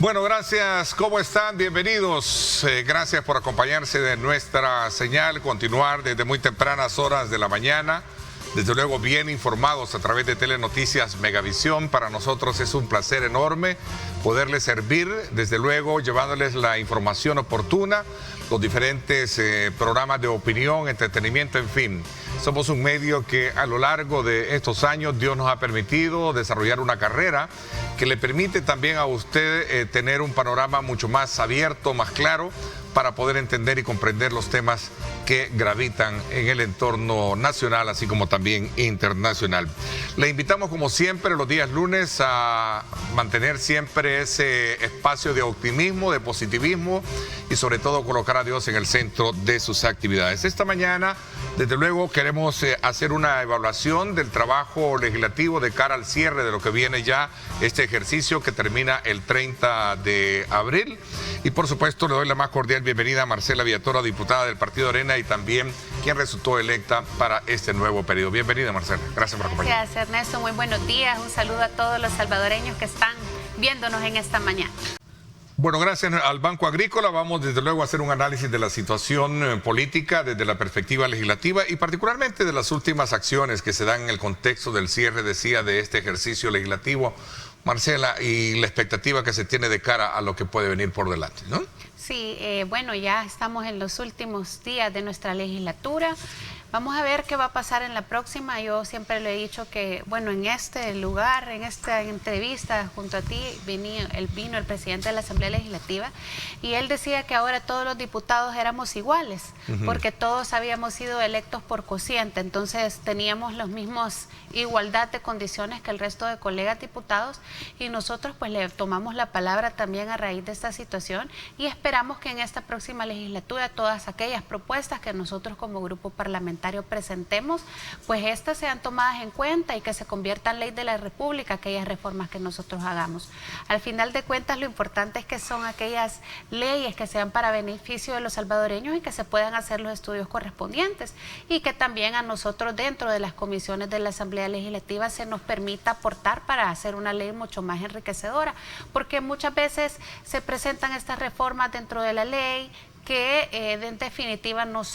Bueno, gracias. ¿Cómo están? Bienvenidos. Gracias por acompañarse de nuestra señal, continuar desde muy tempranas horas de la mañana. Desde luego bien informados a través de Telenoticias Megavisión. Para nosotros es un placer enorme poderles servir, desde luego llevándoles la información oportuna, los diferentes programas de opinión, entretenimiento, en fin. Somos un medio que a lo largo de estos años Dios nos ha permitido desarrollar una carrera que le permite también a usted tener un panorama mucho más abierto, más claro, para poder entender y comprender los temas que gravitan en el entorno nacional, así como también internacional. Le invitamos, como siempre, los días lunes a mantener siempre ese espacio de optimismo, de positivismo y sobre todo colocar a Dios en el centro de sus actividades. Esta mañana, desde luego, queremos hacer una evaluación del trabajo legislativo de cara al cierre de lo que viene ya este ejercicio que termina el 30 de abril. Y por supuesto le doy la más cordial bienvenida a Marcela Villatora, diputada del Partido Arena y también quien resultó electa para este nuevo periodo. Bienvenida, Marcela. Gracias por acompañarnos. Gracias, Ernesto. Muy buenos días. Un saludo a todos los salvadoreños que están viéndonos en esta mañana. Bueno, gracias al Banco Agrícola. Vamos desde luego a hacer un análisis de la situación política desde la perspectiva legislativa y particularmente de las últimas acciones que se dan en el contexto del cierre, decía, de este ejercicio legislativo. Marcela, y la expectativa que se tiene de cara a lo que puede venir por delante, ¿no? Sí, bueno, ya estamos en los últimos días de nuestra legislatura. Vamos a ver qué va a pasar en la próxima. Yo siempre le he dicho que, bueno, en este lugar, en esta entrevista junto a ti, vino el presidente de la Asamblea Legislativa y él decía que ahora todos los diputados éramos iguales, porque todos habíamos sido electos por cociente, entonces teníamos los mismos igualdad de condiciones que el resto de colegas diputados y nosotros pues le tomamos la palabra también a raíz de esta situación y esperamos que en esta próxima legislatura todas aquellas propuestas que nosotros como grupo parlamentario presentemos, pues estas sean tomadas en cuenta y que se conviertan en ley de la República, aquellas reformas que nosotros hagamos. Al final de cuentas, lo importante es que son aquellas leyes que sean para beneficio de los salvadoreños y que se puedan hacer los estudios correspondientes y que también a nosotros dentro de las comisiones de la Asamblea Legislativa se nos permita aportar para hacer una ley mucho más enriquecedora, porque muchas veces se presentan estas reformas dentro de la ley que en definitiva no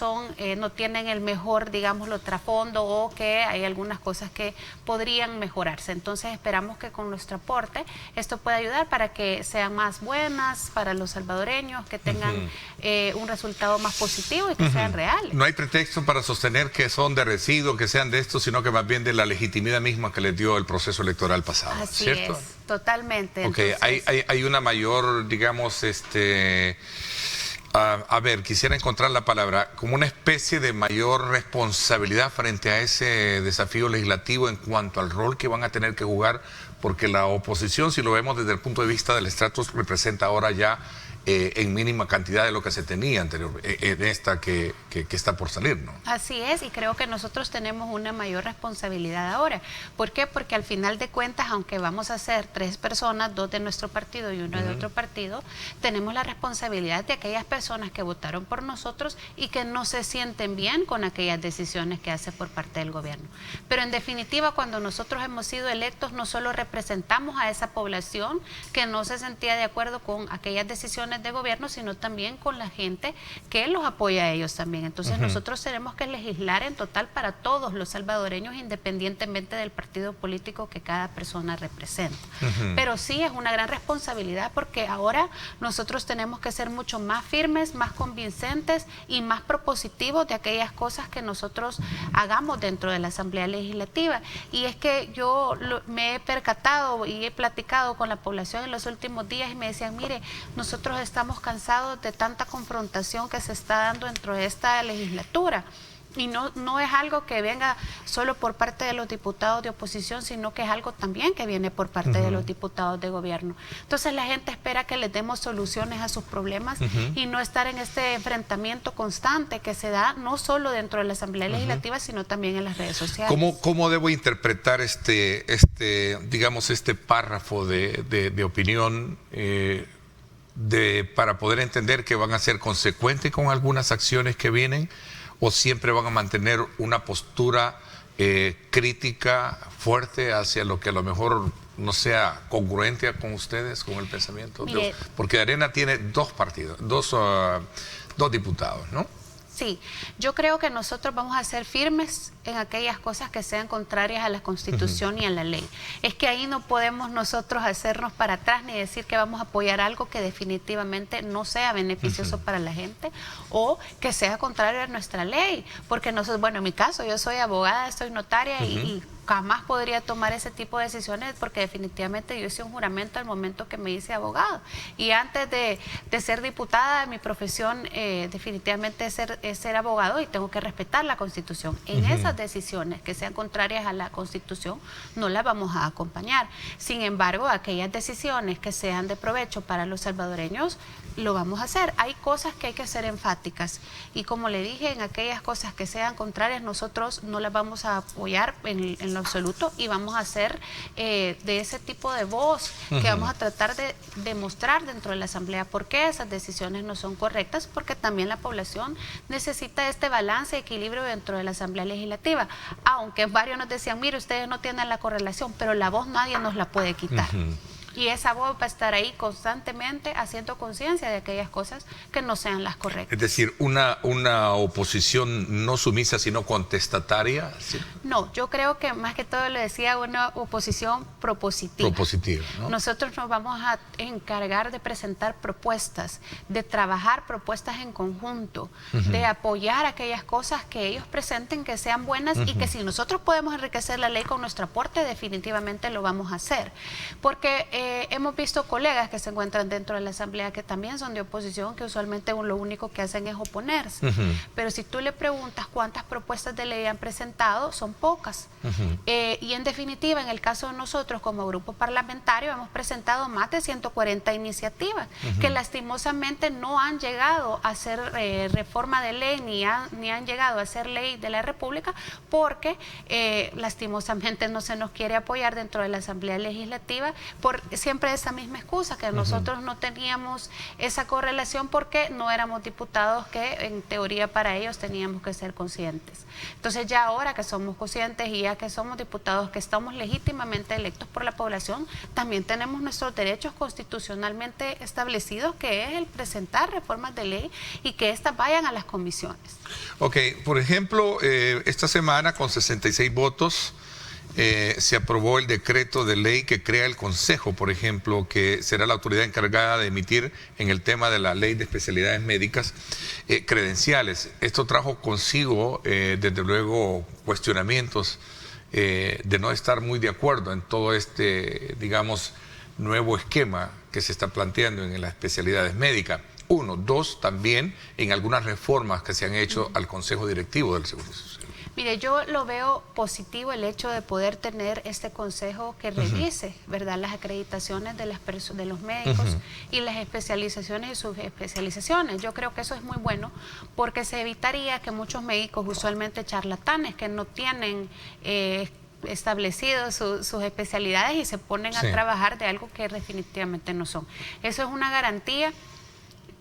tienen el mejor, digámoslo, trasfondo o que hay algunas cosas que podrían mejorarse. Entonces esperamos que con nuestro aporte esto pueda ayudar para que sean más buenas para los salvadoreños, que tengan un resultado más positivo y que sean reales. No hay pretexto para sostener que son de residuo, que sean de esto, sino que más bien de la legitimidad misma que les dio el proceso electoral pasado. Así ¿cierto? es, totalmente. Ok, entonces, hay una mayor, digamos, a ver, quisiera encontrar la palabra, como una especie de mayor responsabilidad frente a ese desafío legislativo en cuanto al rol que van a tener que jugar, porque la oposición, si lo vemos desde el punto de vista del estrato, representa ahora ya en mínima cantidad de lo que se tenía anteriormente, en esta que está por salir, ¿no? Así es, y creo que nosotros tenemos una mayor responsabilidad ahora. ¿Por qué? Porque al final de cuentas, aunque vamos a ser 3 personas, 2 de nuestro partido y 1 de otro partido, tenemos la responsabilidad de aquellas personas que votaron por nosotros y que no se sienten bien con aquellas decisiones que hace por parte del gobierno. Pero en definitiva, cuando nosotros hemos sido electos, no solo representamos a esa población que no se sentía de acuerdo con aquellas decisiones de gobierno, sino también con la gente que los apoya a ellos también. Entonces nosotros tenemos que legislar en total para todos los salvadoreños, independientemente del partido político que cada persona representa. Pero sí es una gran responsabilidad porque ahora nosotros tenemos que ser mucho más firmes, más convincentes y más propositivos de aquellas cosas que nosotros hagamos dentro de la Asamblea Legislativa. Y es que yo me he percatado y he platicado con la población en los últimos días y me decían, mire, nosotros estamos cansados de tanta confrontación que se está dando dentro de esta legislatura. Y no es algo que venga solo por parte de los diputados de oposición, sino que es algo también que viene por parte de los diputados de gobierno. Entonces la gente espera que les demos soluciones a sus problemas y no estar en este enfrentamiento constante que se da no solo dentro de la Asamblea Legislativa, sino también en las redes sociales. ¿Cómo debo interpretar digamos, este párrafo de opinión para poder entender que van a ser consecuentes con algunas acciones que vienen? ¿O siempre van a mantener una postura crítica fuerte hacia lo que a lo mejor no sea congruente con ustedes, con el pensamiento? Mire, porque Arena tiene dos partidos, dos diputados, ¿no? Sí, yo creo que nosotros vamos a ser firmes en aquellas cosas que sean contrarias a la Constitución y a la ley. Es que ahí no podemos nosotros hacernos para atrás ni decir que vamos a apoyar algo que definitivamente no sea beneficioso para la gente o que sea contrario a nuestra ley. Porque nosotros, bueno, en mi caso, yo soy abogada, soy notaria y jamás podría tomar ese tipo de decisiones porque definitivamente yo hice un juramento al momento que me hice abogado. Y antes de ser diputada, mi profesión definitivamente es ser abogado y tengo que respetar la Constitución. En esas decisiones que sean contrarias a la Constitución, no las vamos a acompañar. Sin embargo, aquellas decisiones que sean de provecho para los salvadoreños, lo vamos a hacer. Hay cosas que hay que ser enfáticas y como le dije, en aquellas cosas que sean contrarias, nosotros no las vamos a apoyar en lo absoluto y vamos a hacer de ese tipo de voz que vamos a tratar de demostrar dentro de la Asamblea por qué esas decisiones no son correctas, porque también la población necesita este balance y equilibrio dentro de la Asamblea Legislativa, aunque varios nos decían, mire, ustedes no tienen la correlación, pero la voz nadie nos la puede quitar. Y esa voz va a estar ahí constantemente haciendo conciencia de aquellas cosas que no sean las correctas. Es decir, una oposición no sumisa, sino contestataria. ¿Sí? No, yo creo que más que todo le decía una oposición propositiva. Propositiva, ¿no? Nosotros nos vamos a encargar de presentar propuestas, de trabajar propuestas en conjunto, de apoyar aquellas cosas que ellos presenten que sean buenas y que si nosotros podemos enriquecer la ley con nuestro aporte, definitivamente lo vamos a hacer. Porque hemos visto colegas que se encuentran dentro de la Asamblea que también son de oposición, que usualmente lo único que hacen es oponerse. Pero si tú le preguntas cuántas propuestas de ley han presentado, son pocas. Y en definitiva, en el caso de nosotros como grupo parlamentario, hemos presentado más de 140 iniciativas que lastimosamente no han llegado a ser reforma de ley ni han llegado a ser ley de la República porque lastimosamente no se nos quiere apoyar dentro de la Asamblea Legislativa por siempre esa misma excusa, que nosotros no teníamos esa correlación porque no éramos diputados que en teoría para ellos teníamos que ser conscientes. Entonces ya ahora que somos conscientes y ya que somos diputados que estamos legítimamente electos por la población, también tenemos nuestros derechos constitucionalmente establecidos, que es el presentar reformas de ley y que éstas vayan a las comisiones. Ok, por ejemplo, esta semana con 66 votos, se aprobó el decreto de ley que crea el Consejo, por ejemplo, que será la autoridad encargada de emitir en el tema de la ley de especialidades médicas credenciales. Esto trajo consigo, desde luego, cuestionamientos de no estar muy de acuerdo en todo este, digamos, nuevo esquema que se está planteando en las especialidades médicas. Uno, dos, también en algunas reformas que se han hecho al Consejo Directivo del Seguro Social. Mire, yo lo veo positivo el hecho de poder tener este consejo que revise, ¿verdad?, las acreditaciones de los médicos y las especializaciones y subespecializaciones. Yo creo que eso es muy bueno porque se evitaría que muchos médicos, usualmente charlatanes, que no tienen establecido sus especialidades y se ponen a trabajar de algo que definitivamente no son. Eso es una garantía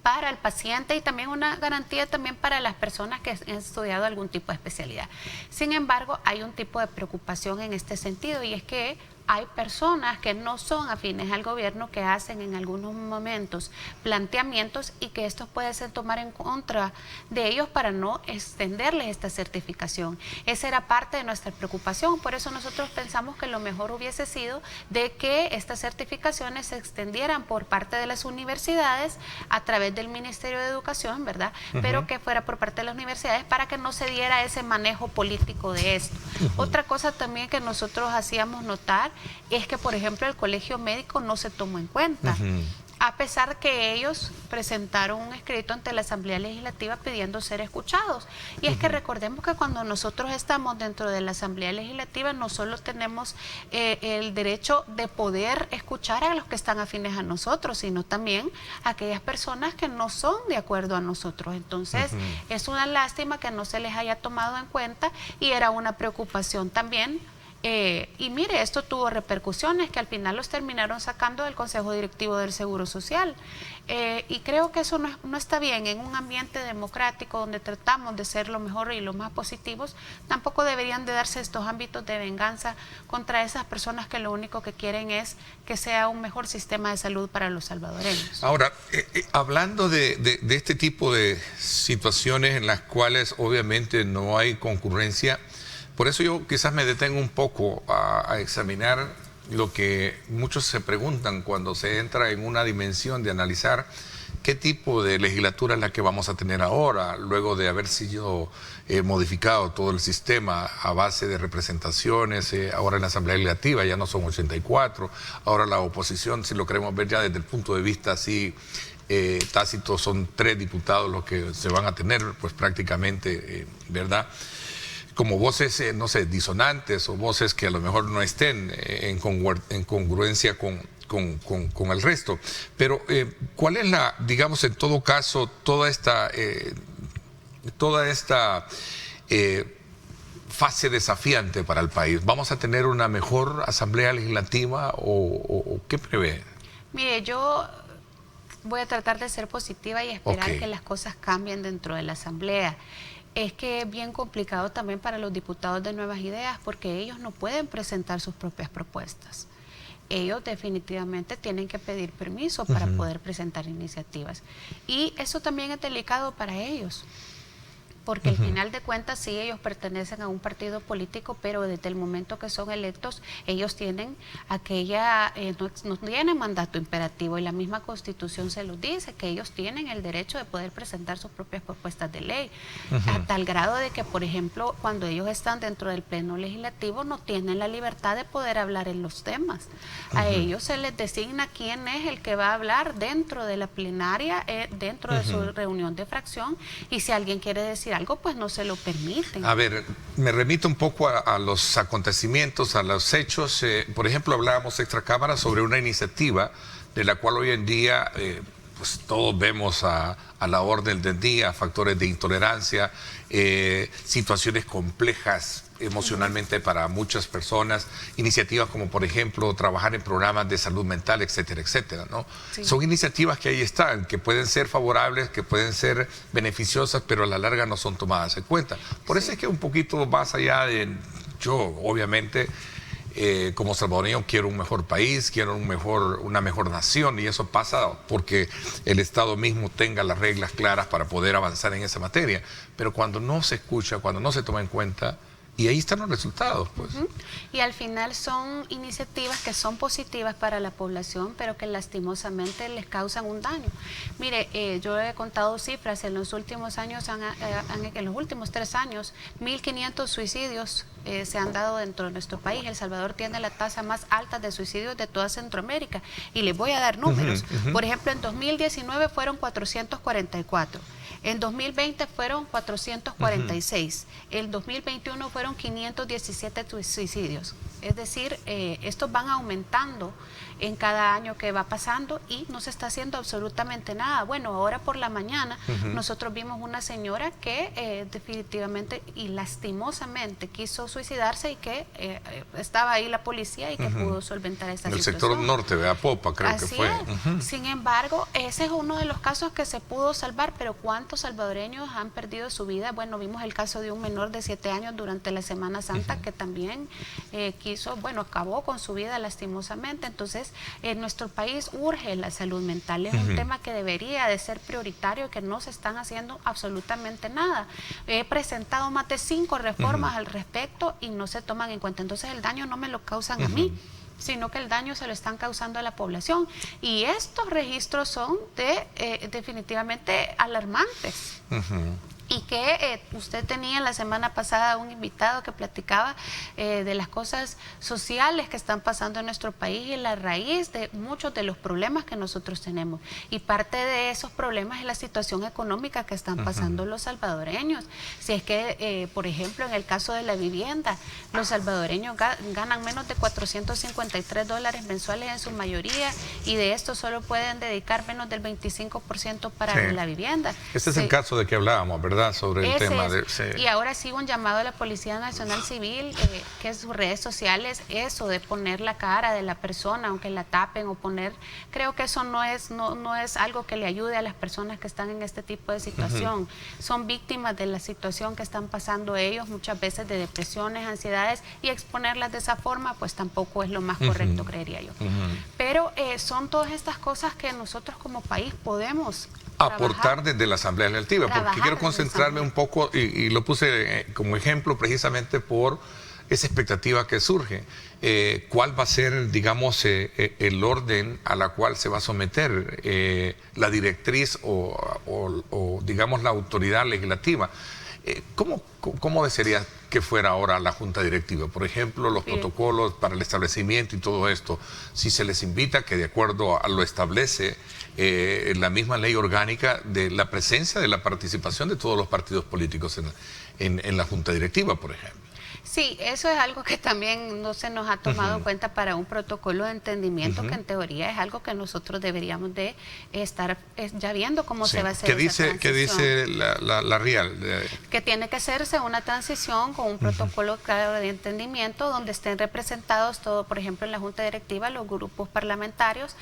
para el paciente y también una garantía también para las personas que han estudiado algún tipo de especialidad. Sin embargo, hay un tipo de preocupación en este sentido y es que hay personas que no son afines al gobierno que hacen en algunos momentos planteamientos y que estos pueden ser tomar en contra de ellos para no extenderles esta certificación. Esa era parte de nuestra preocupación, por eso nosotros pensamos que lo mejor hubiese sido de que estas certificaciones se extendieran por parte de las universidades a través del Ministerio de Educación, ¿verdad? Pero que fuera por parte de las universidades para que no se diera ese manejo político de esto. Otra cosa también que nosotros hacíamos notar es que, por ejemplo, el colegio médico no se tomó en cuenta, a pesar que ellos presentaron un escrito ante la Asamblea Legislativa pidiendo ser escuchados. Y es que recordemos que cuando nosotros estamos dentro de la Asamblea Legislativa, no solo tenemos el derecho de poder escuchar a los que están afines a nosotros, sino también a aquellas personas que no son de acuerdo a nosotros. Entonces, es una lástima que no se les haya tomado en cuenta y era una preocupación también Y mire, esto tuvo repercusiones que al final los terminaron sacando del Consejo Directivo del Seguro Social. Y creo que eso no está bien en un ambiente democrático donde tratamos de ser lo mejor y lo más positivos. Tampoco deberían de darse estos ámbitos de venganza contra esas personas que lo único que quieren es que sea un mejor sistema de salud para los salvadoreños. Ahora, hablando de este tipo de situaciones en las cuales obviamente no hay concurrencia, por eso yo quizás me detengo un poco a examinar lo que muchos se preguntan cuando se entra en una dimensión de analizar qué tipo de legislatura es la que vamos a tener ahora, luego de haber sido modificado todo el sistema a base de representaciones. Ahora en la Asamblea Legislativa ya no son 84, ahora la oposición, si lo queremos ver ya desde el punto de vista así tácito, son 3 diputados los que se van a tener, pues prácticamente, ¿verdad?, como voces, no sé, disonantes o voces que a lo mejor no estén en congruencia con el resto. Pero, ¿cuál es la, digamos, en todo caso, toda esta fase desafiante para el país? ¿Vamos a tener una mejor Asamblea Legislativa o qué prevé? Mire, yo voy a tratar de ser positiva y esperar que las cosas cambien dentro de la Asamblea. Es que es bien complicado también para los diputados de Nuevas Ideas porque ellos no pueden presentar sus propias propuestas. Ellos definitivamente tienen que pedir permiso para poder presentar iniciativas. Y eso también es delicado para ellos, porque al final de cuentas sí, ellos pertenecen a un partido político, pero desde el momento que son electos, ellos tienen no tienen mandato imperativo, y la misma Constitución se los dice, que ellos tienen el derecho de poder presentar sus propias propuestas de ley, a tal grado de que, por ejemplo, cuando ellos están dentro del pleno legislativo, no tienen la libertad de poder hablar en los temas. A ellos se les designa quién es el que va a hablar dentro de la plenaria, dentro de su reunión de fracción, y si alguien quiere decir algo, pues no se lo permiten. A ver, me remito un poco a los acontecimientos, a los hechos. Por ejemplo, hablábamos extra cámara sobre una iniciativa de la cual hoy en día pues todos vemos a la orden del día, factores de intolerancia, situaciones complejas emocionalmente para muchas personas, iniciativas como por ejemplo trabajar en programas de salud mental, etcétera, etcétera, ¿no? Sí. Son iniciativas que ahí están, que pueden ser favorables, que pueden ser beneficiosas, pero a la larga no son tomadas en cuenta. Por eso es que un poquito más allá de, yo obviamente como salvadoreño quiero un mejor país, quiero una mejor nación, y eso pasa porque el Estado mismo tenga las reglas claras para poder avanzar en esa materia. Pero cuando no se escucha, cuando no se toma en cuenta, y ahí están los resultados, pues. Y al final son iniciativas que son positivas para la población, pero que lastimosamente les causan un daño. Mire, yo he contado cifras, en los últimos años, en los últimos 3 años, 1.500 suicidios se han dado dentro de nuestro país. El Salvador tiene la tasa más alta de suicidios de toda Centroamérica. Y les voy a dar números. Por ejemplo, en 2019 fueron 444. En 2020 fueron 446. En 2021 fueron 517 suicidios. Es decir, estos van aumentando en cada año que va pasando y no se está haciendo absolutamente nada. Bueno, ahora por la mañana nosotros vimos una señora que definitivamente y lastimosamente quiso suicidarse y que estaba ahí la policía y que pudo solventar esta situación. En el sector norte de Apopa, creo Así que fue. Sin embargo, ese es uno de los casos que se pudo salvar, pero ¿cuántos salvadoreños han perdido su vida? Bueno, vimos el caso de un menor de 7 años durante la Semana Santa que también acabó con su vida lastimosamente. Entonces, en nuestro país urge la salud mental. Es un tema que debería de ser prioritario y que no se están haciendo absolutamente nada. He presentado más de 5 reformas al respecto y no se toman en cuenta. Entonces, el daño no me lo causan a mí, sino que el daño se lo están causando a la población. Y estos registros son definitivamente alarmantes. Y que usted tenía la semana pasada un invitado que platicaba de las cosas sociales que están pasando en nuestro país y la raíz de muchos de los problemas que nosotros tenemos. Y parte de esos problemas es la situación económica que están pasando los salvadoreños. Si es que, por ejemplo, en el caso de la vivienda, los salvadoreños ganan menos de $453 mensuales en su mayoría, y de esto solo pueden dedicar menos del 25% para la vivienda. Este es el caso de que hablábamos, ¿verdad? ¿verdad? Sobre el tema de... Sí. Y ahora sí un llamado a la Policía Nacional Civil, que en sus redes sociales, eso de poner la cara de la persona, aunque la tapen o poner... Creo que eso no es algo que le ayude a las personas que están en este tipo de situación. Son víctimas de la situación que están pasando ellos, muchas veces de depresiones, ansiedades, y exponerlas de esa forma, pues tampoco es lo más correcto, creería yo. Pero son todas estas cosas que nosotros como país podemos aportar desde la Asamblea Legislativa, porque quiero concentrarme un poco, y lo puse como ejemplo precisamente por esa expectativa que surge. ¿Cuál va a ser, digamos, el orden a la cual se va a someter la directriz o, digamos, la autoridad legislativa? ¿Cómo desearía que fuera ahora la Junta Directiva? Por ejemplo, los protocolos para el establecimiento y todo esto. Si se les invita, que de acuerdo a lo establece la misma ley orgánica, de la presencia de la participación de todos los partidos políticos en la Junta Directiva, por ejemplo. Sí, eso es algo que también no se nos ha tomado en cuenta para un protocolo de entendimiento, que en teoría es algo que nosotros deberíamos de estar ya viendo cómo se va a hacer esa transición. ¿Qué dice la RIAL? Que tiene que hacerse una transición con un protocolo claro de entendimiento donde estén representados todo, por ejemplo, en la Junta Directiva, los grupos parlamentarios.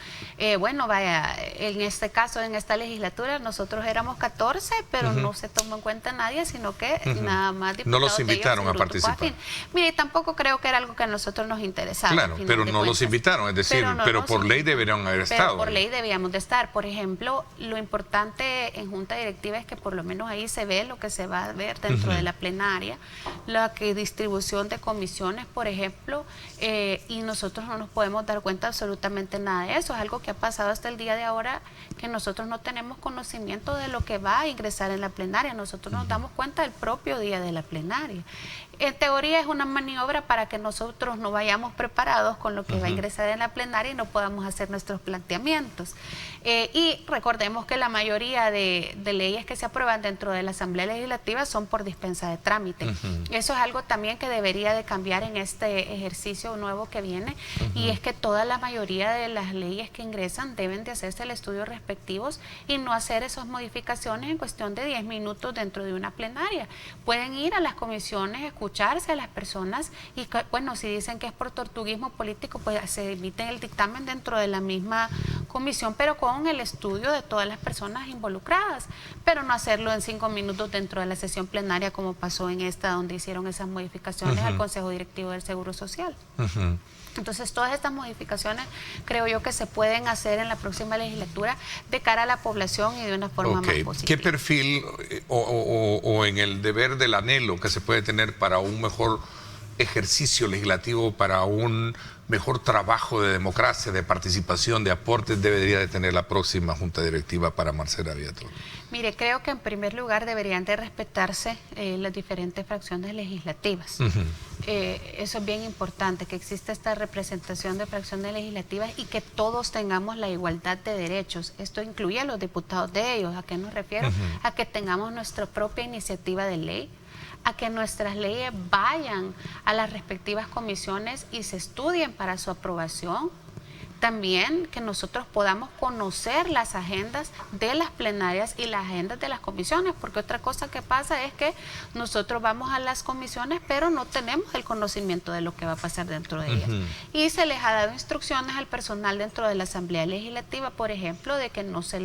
Bueno, vaya, en este caso, en esta legislatura, nosotros éramos 14, pero no se tomó en cuenta nadie, sino que nada más diputados. No los invitaron a participar. Mire, tampoco creo que era algo que a nosotros nos interesaba. Claro, pero no los invitaron, es decir, pero por ley deberían haber estado. Por ley debíamos de estar. Por ejemplo, lo importante en Junta Directiva es que por lo menos ahí se ve lo que se va a ver dentro de la plenaria, la distribución de comisiones, por ejemplo, y nosotros no nos podemos dar cuenta absolutamente nada de eso. Es algo que ha pasado hasta el día de ahora, que nosotros no tenemos conocimiento de lo que va a ingresar en la plenaria. Nosotros nos damos cuenta el propio día de la plenaria. En teoría es una maniobra para que nosotros no vayamos preparados con lo que va a ingresar en la plenaria y no podamos hacer nuestros planteamientos. Y recordemos que la mayoría de leyes que se aprueban dentro de la Asamblea Legislativa son por dispensa de trámite. Eso es algo también que debería de cambiar en este ejercicio nuevo que viene, y es que toda la mayoría de las leyes que ingresan deben de hacerse el estudio respectivos y no hacer esas modificaciones en cuestión de 10 minutos dentro de una plenaria. Pueden ir a las comisiones, escucharse a las personas y, bueno, si dicen que es por tortuguismo político, pues se emite el dictamen dentro de la misma comisión, pero con el estudio de todas las personas involucradas, pero no hacerlo en 5 minutos dentro de la sesión plenaria como pasó en esta, donde hicieron esas modificaciones al Consejo Directivo del Seguro Social. Entonces, todas estas modificaciones creo yo que se pueden hacer en la próxima legislatura de cara a la población y de una forma más positiva. ¿Qué perfil o en el deber del anhelo que se puede tener para un mejor ejercicio legislativo, para un mejor trabajo de democracia, de participación, de aportes, debería de tener la próxima Junta Directiva para Marcela Villator? Mire, creo que en primer lugar deberían de respetarse las diferentes fracciones legislativas. Eso es bien importante, que exista esta representación de fracciones legislativas y que todos tengamos la igualdad de derechos. Esto incluye a los diputados de ellos. ¿A qué nos refiero? A que tengamos nuestra propia iniciativa de ley, a que nuestras leyes vayan a las respectivas comisiones y se estudien para su aprobación. También que nosotros podamos conocer las agendas de las plenarias y las agendas de las comisiones, porque otra cosa que pasa es que nosotros vamos a las comisiones pero no tenemos el conocimiento de lo que va a pasar dentro de ellas. Y se les ha dado instrucciones al personal dentro de la Asamblea Legislativa, por ejemplo, de que no se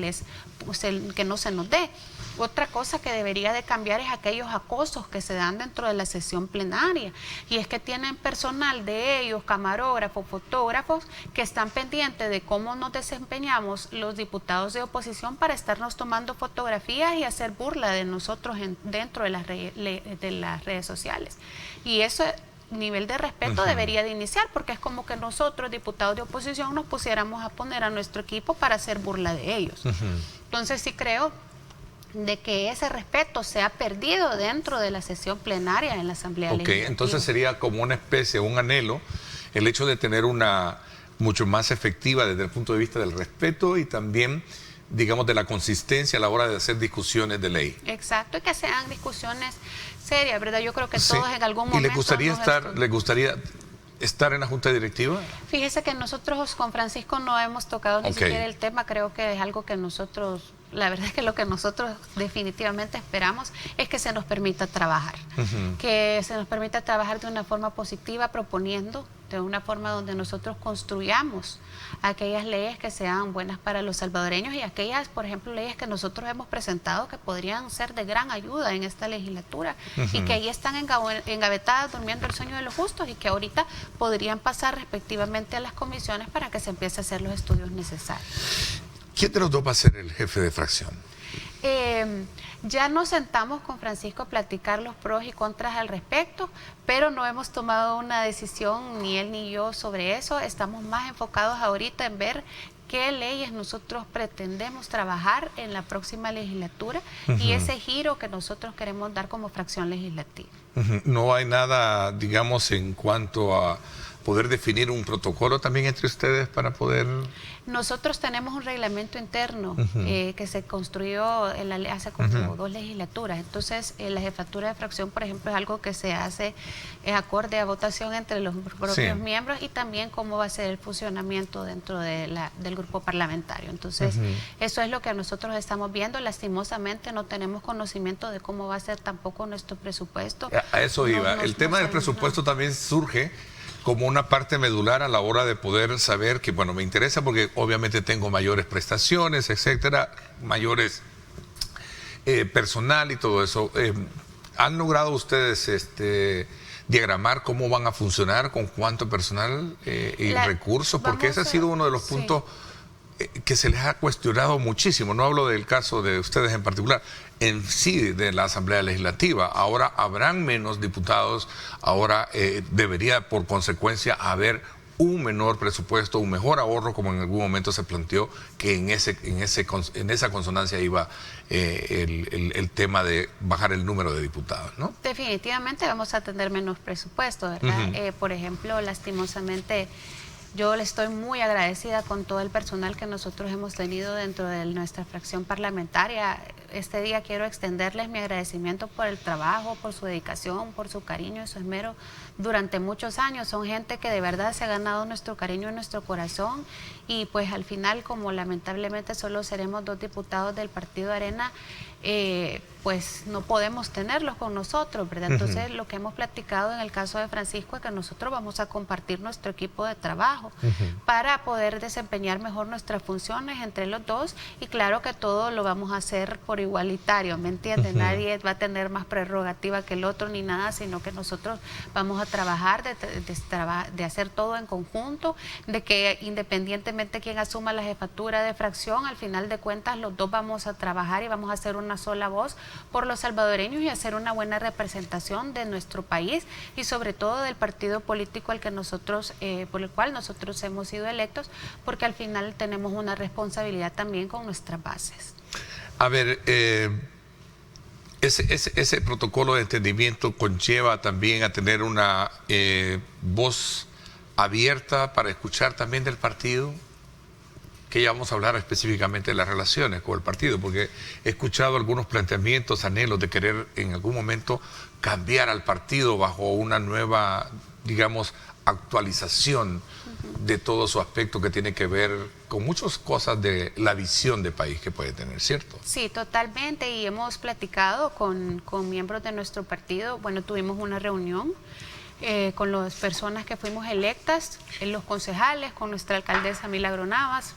nos dé. Otra cosa que debería de cambiar es aquellos acosos que se dan dentro de la sesión plenaria, y es que tienen personal de ellos, camarógrafos, fotógrafos, que están pendientes de cómo nos desempeñamos los diputados de oposición para estarnos tomando fotografías y hacer burla de nosotros dentro de las redes sociales. Y eso nivel de respeto debería de iniciar, porque es como que nosotros, diputados de oposición, nos pusiéramos a poner a nuestro equipo para hacer burla de ellos. Entonces sí creo de que ese respeto se ha perdido dentro de la sesión plenaria en la Asamblea Legislativa. Entonces sería como una especie, un anhelo, el hecho de tener una mucho más efectiva desde el punto de vista del respeto y también, digamos, de la consistencia a la hora de hacer discusiones de ley. Exacto, y que sean discusiones serias, ¿verdad? Yo creo que todos en algún momento... ¿Y les gustaría estar en la Junta Directiva? Fíjese que nosotros con Francisco no hemos tocado ni siquiera el tema. Creo que es algo que nosotros la verdad es que lo que nosotros definitivamente esperamos es que se nos permita trabajar, que se nos permita trabajar de una forma positiva, proponiendo de una forma donde nosotros construyamos aquellas leyes que sean buenas para los salvadoreños y aquellas, por ejemplo, leyes que nosotros hemos presentado que podrían ser de gran ayuda en esta legislatura y que ahí están engavetadas durmiendo el sueño de los justos y que ahorita podrían pasar respectivamente a las comisiones para que se empiece a hacer los estudios necesarios. ¿Quién de los dos va a ser el jefe de fracción? Ya nos sentamos con Francisco a platicar los pros y contras al respecto, pero no hemos tomado una decisión, ni él ni yo, sobre eso. Estamos más enfocados ahorita en ver qué leyes nosotros pretendemos trabajar en la próxima legislatura y ese giro que nosotros queremos dar como fracción legislativa. No hay nada, digamos, en cuanto a poder definir un protocolo también entre ustedes para poder... Nosotros tenemos un reglamento interno que se construyó hace como 2 legislaturas. Entonces, la jefatura de fracción, por ejemplo, es algo que se hace acorde a votación entre los propios miembros y también cómo va a ser el funcionamiento dentro de del grupo parlamentario. Entonces, eso es lo que nosotros estamos viendo. Lastimosamente, no tenemos conocimiento de cómo va a ser tampoco nuestro presupuesto. A eso iba. El tema del presupuesto también surge como una parte medular a la hora de poder saber que, bueno, me interesa porque obviamente tengo mayores prestaciones, etcétera, mayores personal y todo eso. ¿Han logrado ustedes diagramar cómo van a funcionar, con cuánto personal y recursos? Porque ese ha sido uno de los puntos que se les ha cuestionado muchísimo. No hablo del caso de ustedes en particular, en sí de la Asamblea Legislativa. Ahora habrán menos diputados, ahora debería por consecuencia haber un menor presupuesto, un mejor ahorro, como en algún momento se planteó, que en esa consonancia iba el tema de bajar el número de diputados, ¿no? Definitivamente vamos a tener menos presupuesto, ¿verdad? Por ejemplo, lastimosamente, yo le estoy muy agradecida con todo el personal que nosotros hemos tenido dentro de nuestra fracción parlamentaria. Este día quiero extenderles mi agradecimiento por el trabajo, por su dedicación, por su cariño y su esmero durante muchos años. Son gente que de verdad se ha ganado nuestro cariño y nuestro corazón y pues al final, como lamentablemente solo seremos 2 diputados del Partido Arena, pues no podemos tenerlos con nosotros, ¿verdad? Entonces lo que hemos platicado en el caso de Francisco es que nosotros vamos a compartir nuestro equipo de trabajo para poder desempeñar mejor nuestras funciones entre los dos y claro que todo lo vamos a hacer por igualitario, ¿me entiendes? Nadie va a tener más prerrogativa que el otro ni nada, sino que nosotros vamos a trabajar de hacer todo en conjunto, de que independientemente quién asuma la jefatura de fracción, al final de cuentas los dos vamos a trabajar y vamos a hacer una sola voz por los salvadoreños y hacer una buena representación de nuestro país y sobre todo del partido político al que nosotros, por el cual nosotros hemos sido electos, porque al final tenemos una responsabilidad también con nuestras bases. A ver, ese protocolo de entendimiento conlleva también a tener una voz abierta para escuchar también del partido, que ya vamos a hablar específicamente de las relaciones con el partido, porque he escuchado algunos planteamientos, anhelos de querer en algún momento cambiar al partido bajo una nueva, digamos, actualización de todo su aspecto que tiene que ver con muchas cosas de la visión de país que puede tener, ¿cierto? Sí, totalmente, y hemos platicado con miembros de nuestro partido. Bueno, tuvimos una reunión con las personas que fuimos electas, los concejales, con nuestra alcaldesa Milagro Navas,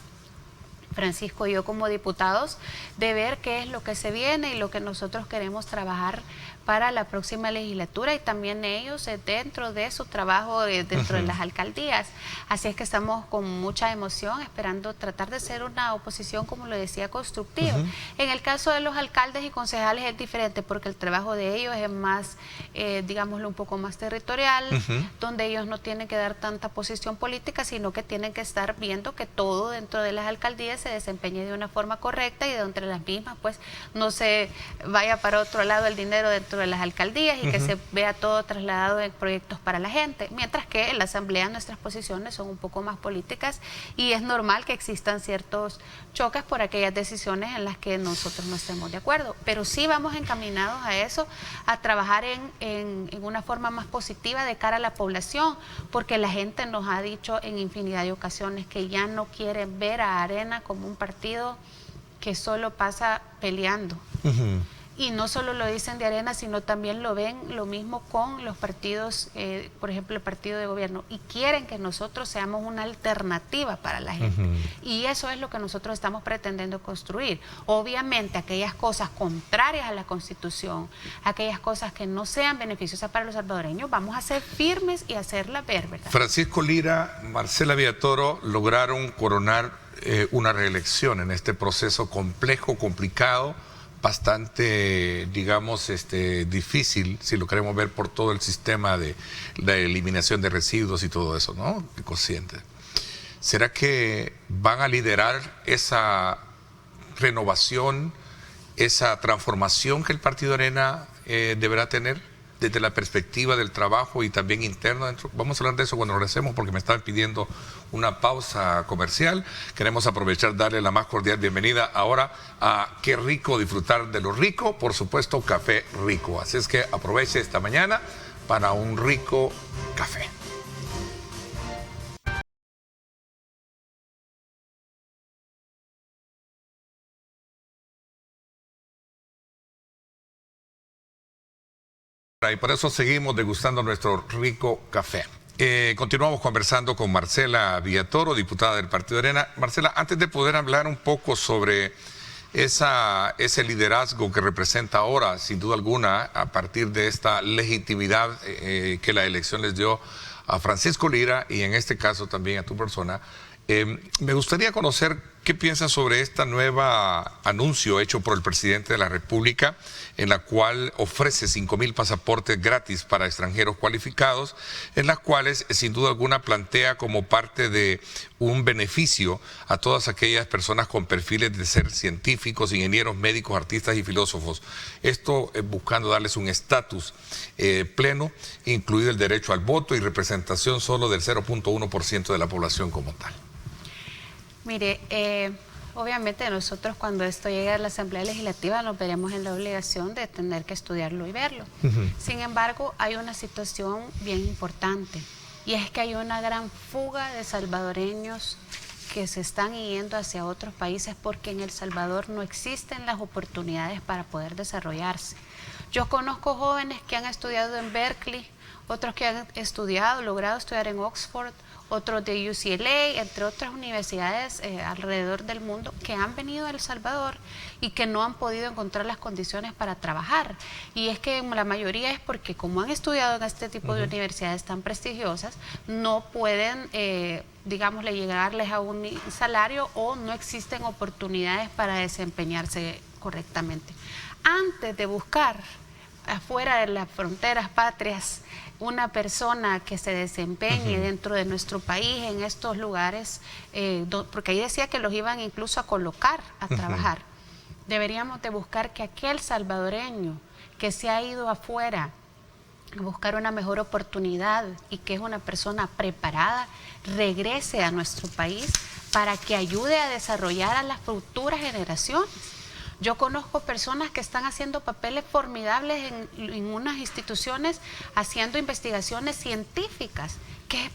Francisco y yo como diputados, de ver qué es lo que se viene y lo que nosotros queremos trabajar para la próxima legislatura y también ellos dentro de su trabajo dentro de las alcaldías. Así es que estamos con mucha emoción esperando tratar de ser una oposición, como lo decía, constructiva. En el caso de los alcaldes y concejales es diferente porque el trabajo de ellos es más, digámoslo, un poco más territorial, donde ellos no tienen que dar tanta posición política, sino que tienen que estar viendo que todo dentro de las alcaldías se desempeñe de una forma correcta y de entre las mismas pues no se vaya para otro lado el dinero dentro de las alcaldías y que se vea todo trasladado en proyectos para la gente, mientras que en la asamblea nuestras posiciones son un poco más políticas y es normal que existan ciertos choques por aquellas decisiones en las que nosotros no estemos de acuerdo, pero sí vamos encaminados a eso, a trabajar en una forma más positiva de cara a la población, porque la gente nos ha dicho en infinidad de ocasiones que ya no quieren ver a Arena como un partido que solo pasa peleando. Y no solo lo dicen de Arena, sino también lo ven lo mismo con los partidos, por ejemplo, el partido de gobierno, y quieren que nosotros seamos una alternativa para la gente. Y eso es lo que nosotros estamos pretendiendo construir. Obviamente, aquellas cosas contrarias a la Constitución, aquellas cosas que no sean beneficiosas para los salvadoreños, vamos a ser firmes y hacerlas ver, ¿verdad? Francisco Lira, Marcela Villatoro lograron coronar una reelección en este proceso complejo, complicado, bastante, digamos, difícil, si lo queremos ver por todo el sistema de la eliminación de residuos y todo eso, ¿no? Consciente. ¿Será que van a liderar esa renovación, esa transformación que el Partido Arena deberá tener desde la perspectiva del trabajo y también interno dentro? Vamos a hablar de eso cuando regresemos, porque me están pidiendo una pausa comercial. Queremos aprovechar, darle la más cordial bienvenida ahora a Qué Rico Disfrutar de lo Rico, por supuesto, Café Rico. Así es que aproveche esta mañana para un rico café. Y por eso seguimos degustando nuestro rico café. Continuamos conversando con Marcela Villatoro, diputada del Partido Arena. Marcela, antes de poder hablar un poco sobre ese liderazgo que representa ahora, sin duda alguna, a partir de esta legitimidad que la elección les dio a Francisco Lira y en este caso también a tu persona, me gustaría conocer qué piensas sobre esta nueva anuncio hecho por el presidente de la República, en la cual ofrece 5,000 pasaportes gratis para extranjeros cualificados, en las cuales sin duda alguna plantea como parte de un beneficio a todas aquellas personas con perfiles de ser científicos, ingenieros, médicos, artistas y filósofos. Esto buscando darles un estatus pleno, incluido el derecho al voto y representación solo del 0.1% de la población como tal. Mire, obviamente nosotros cuando esto llegue a la Asamblea Legislativa nos veremos en la obligación de tener que estudiarlo y verlo. Sin embargo, hay una situación bien importante, y es que hay una gran fuga de salvadoreños que se están yendo hacia otros países porque en El Salvador no existen las oportunidades para poder desarrollarse. Yo conozco jóvenes que han estudiado en Berkeley, otros que han logrado estudiar en Oxford, otros de UCLA, entre otras universidades alrededor del mundo, que han venido a El Salvador y que no han podido encontrar las condiciones para trabajar. Y es que la mayoría es porque como han estudiado en este tipo de universidades tan prestigiosas, no pueden, digámosle, llegarles a un salario, o no existen oportunidades para desempeñarse correctamente. Antes de buscar afuera de las fronteras patrias una persona que se desempeñe dentro de nuestro país en estos lugares, porque ahí decía que los iban incluso a colocar a trabajar, deberíamos de buscar que aquel salvadoreño que se ha ido afuera a buscar una mejor oportunidad y que es una persona preparada, regrese a nuestro país para que ayude a desarrollar a las futuras generaciones. Yo conozco personas que están haciendo papeles formidables en unas instituciones, haciendo investigaciones científicas.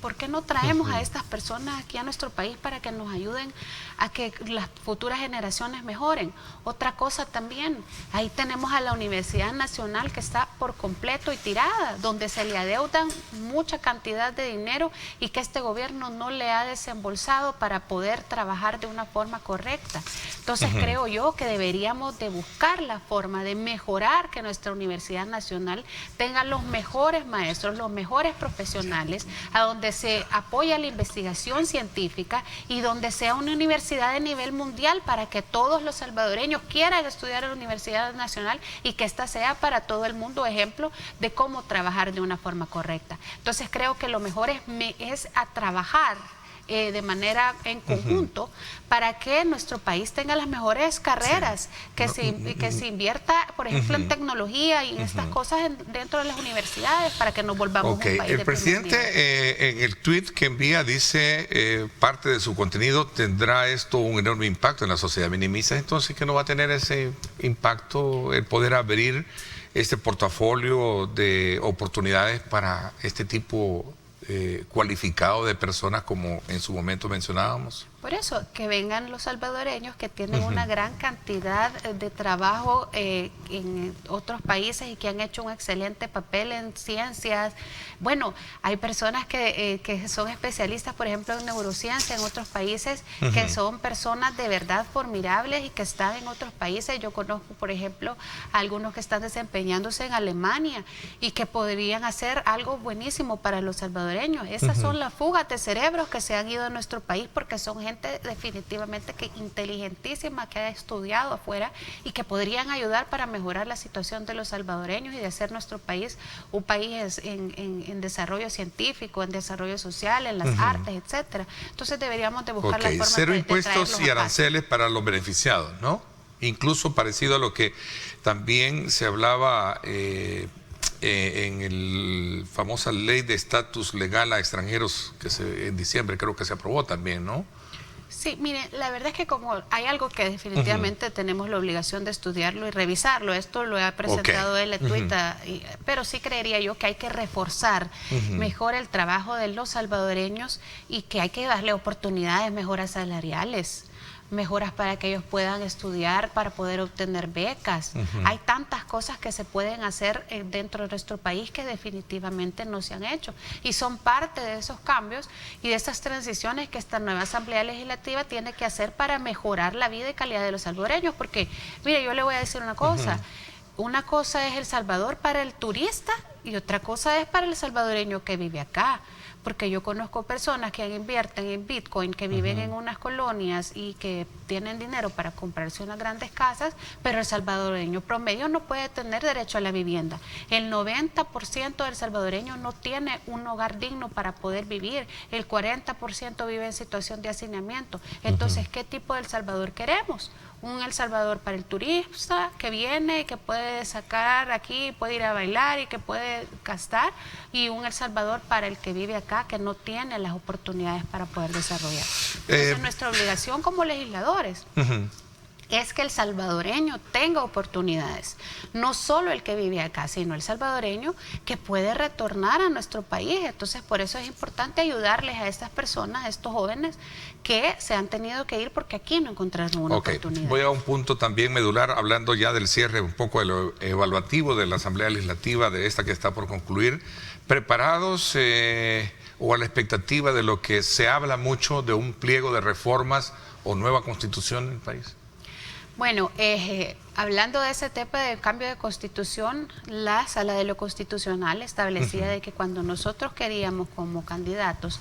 ¿Por qué no traemos a estas personas aquí a nuestro país para que nos ayuden a que las futuras generaciones mejoren? Otra cosa también, ahí tenemos a la Universidad Nacional, que está por completo y tirada, donde se le adeudan mucha cantidad de dinero y que este gobierno no le ha desembolsado para poder trabajar de una forma correcta. Entonces creo yo que deberíamos de buscar la forma de mejorar que nuestra Universidad Nacional tenga los mejores maestros, los mejores profesionales, a donde se apoya la investigación científica y donde sea una universidad de nivel mundial para que todos los salvadoreños quieran estudiar en la Universidad Nacional y que ésta sea para todo el mundo ejemplo de cómo trabajar de una forma correcta. Entonces creo que lo mejor es a trabajar de manera en conjunto para que nuestro país tenga las mejores carreras, que se invierta, por ejemplo, en tecnología y en estas cosas dentro de las universidades para que nos volvamos un país El de presidente en el tweet que envía dice parte de su contenido tendrá esto un enorme impacto en la sociedad. Minimiza entonces que no va a tener ese impacto el poder abrir este portafolio de oportunidades para este tipo cualificado de personas como en su momento mencionábamos. Por eso, que vengan los salvadoreños que tienen una gran cantidad de trabajo en otros países y que han hecho un excelente papel en ciencias. Bueno, hay personas que son especialistas, por ejemplo, en neurociencia en otros países, que son personas de verdad formidables y que están en otros países. Yo conozco, por ejemplo, a algunos que están desempeñándose en Alemania y que podrían hacer algo buenísimo para los salvadoreños. Esas son las fugas de cerebros que se han ido a nuestro país porque son gente definitivamente que inteligentísima, que ha estudiado afuera y que podrían ayudar para mejorar la situación de los salvadoreños y de hacer nuestro país un país en desarrollo científico, en desarrollo social, en las artes, etcétera. Entonces deberíamos de buscar la forma cero de impuestos y aranceles para los beneficiados, ¿no? Incluso parecido a lo que también se hablaba en el famosa ley de estatus legal a extranjeros que en diciembre creo que se aprobó también, ¿no? Sí, mire, la verdad es que como hay algo que definitivamente tenemos la obligación de estudiarlo y revisarlo, esto lo ha presentado él en Twitter, pero sí creería yo que hay que reforzar mejor el trabajo de los salvadoreños y que hay que darle oportunidades, mejoras salariales, mejoras para que ellos puedan estudiar, para poder obtener becas. Hay tantas cosas que se pueden hacer dentro de nuestro país que definitivamente no se han hecho y son parte de esos cambios y de esas transiciones que esta nueva Asamblea Legislativa tiene que hacer para mejorar la vida y calidad de los salvadoreños, porque mire, yo le voy a decir una cosa. Una cosa es El Salvador para el turista y otra cosa es para el salvadoreño que vive acá. Porque yo conozco personas que invierten en Bitcoin, que viven en unas colonias y que tienen dinero para comprarse unas grandes casas, pero el salvadoreño promedio no puede tener derecho a la vivienda. El 90% del salvadoreño no tiene un hogar digno para poder vivir. El 40% vive en situación de hacinamiento. Entonces, ¿qué tipo de El Salvador queremos? Un El Salvador para el turista que viene, que puede sacar aquí, puede ir a bailar y que puede gastar, y un El Salvador para el que vive acá, que no tiene las oportunidades para poder desarrollar. Entonces, nuestra obligación como legisladores es que el salvadoreño tenga oportunidades, no solo el que vive acá, sino el salvadoreño que puede retornar a nuestro país. Entonces, por eso es importante ayudarles a estas personas, a estos jóvenes que se han tenido que ir porque aquí no encontraron una oportunidad. Voy a un punto también medular, hablando ya del cierre, un poco de lo evaluativo de la Asamblea Legislativa, de esta que está por concluir. ¿Preparados o a la expectativa de lo que se habla mucho de un pliego de reformas o nueva constitución en el país? Bueno, hablando de ese tema de cambio de constitución, la Sala de lo Constitucional establecía de que cuando nosotros queríamos como candidatos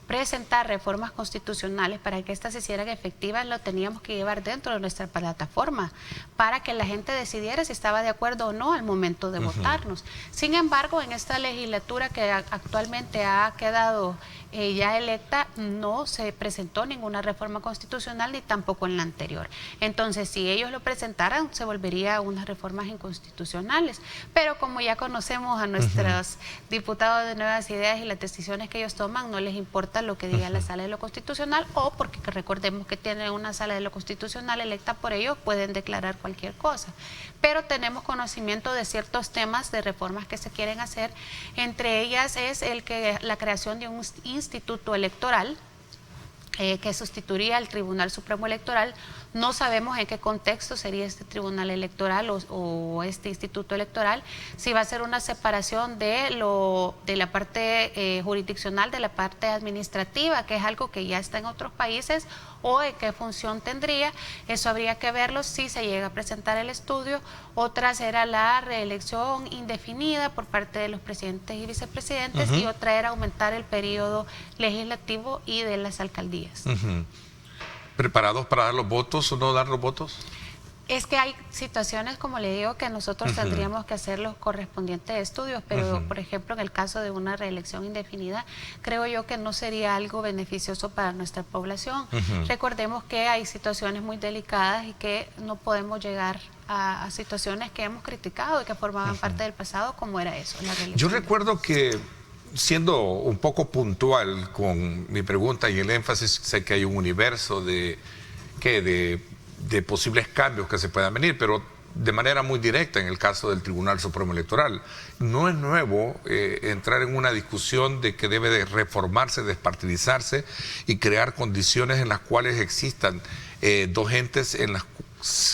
presentar reformas constitucionales para que éstas se hicieran efectivas, lo teníamos que llevar dentro de nuestra plataforma para que la gente decidiera si estaba de acuerdo o no al momento de votarnos. Sin embargo, en esta legislatura que actualmente ha quedado ya electa, no se presentó ninguna reforma constitucional ni tampoco en la anterior. Entonces, si ellos lo presentaran, se volvería unas reformas inconstitucionales. Pero como ya conocemos a nuestros diputados de Nuevas Ideas y las decisiones que ellos toman, no les importa lo que diga la Sala de lo Constitucional, o porque recordemos que tienen una Sala de lo Constitucional electa por ellos, pueden declarar cualquier cosa. Pero tenemos conocimiento de ciertos temas de reformas que se quieren hacer, entre ellas es la creación de un instituto electoral que sustituiría al Tribunal Supremo Electoral. No sabemos en qué contexto sería este tribunal electoral o este instituto electoral, si va a ser una separación de la parte jurisdiccional de la parte administrativa, que es algo que ya está en otros países, o en qué función tendría. Eso habría que verlo si se llega a presentar el estudio. Otra será la reelección indefinida por parte de los presidentes y vicepresidentes, y otra era aumentar el periodo legislativo y de las alcaldías. ¿Preparados para dar los votos o no dar los votos? Es que hay situaciones, como le digo, que nosotros tendríamos que hacer los correspondientes estudios, pero por ejemplo en el caso de una reelección indefinida, creo yo que no sería algo beneficioso para nuestra población. Recordemos que hay situaciones muy delicadas y que no podemos llegar a situaciones que hemos criticado y que formaban parte del pasado, como era eso, la reelección. Yo recuerdo que, siendo un poco puntual con mi pregunta y el énfasis, sé que hay un universo de posibles cambios que se puedan venir, pero de manera muy directa en el caso del Tribunal Supremo Electoral. No es nuevo entrar en una discusión de que debe de reformarse, despartidizarse y crear condiciones en las cuales existan dos entes en las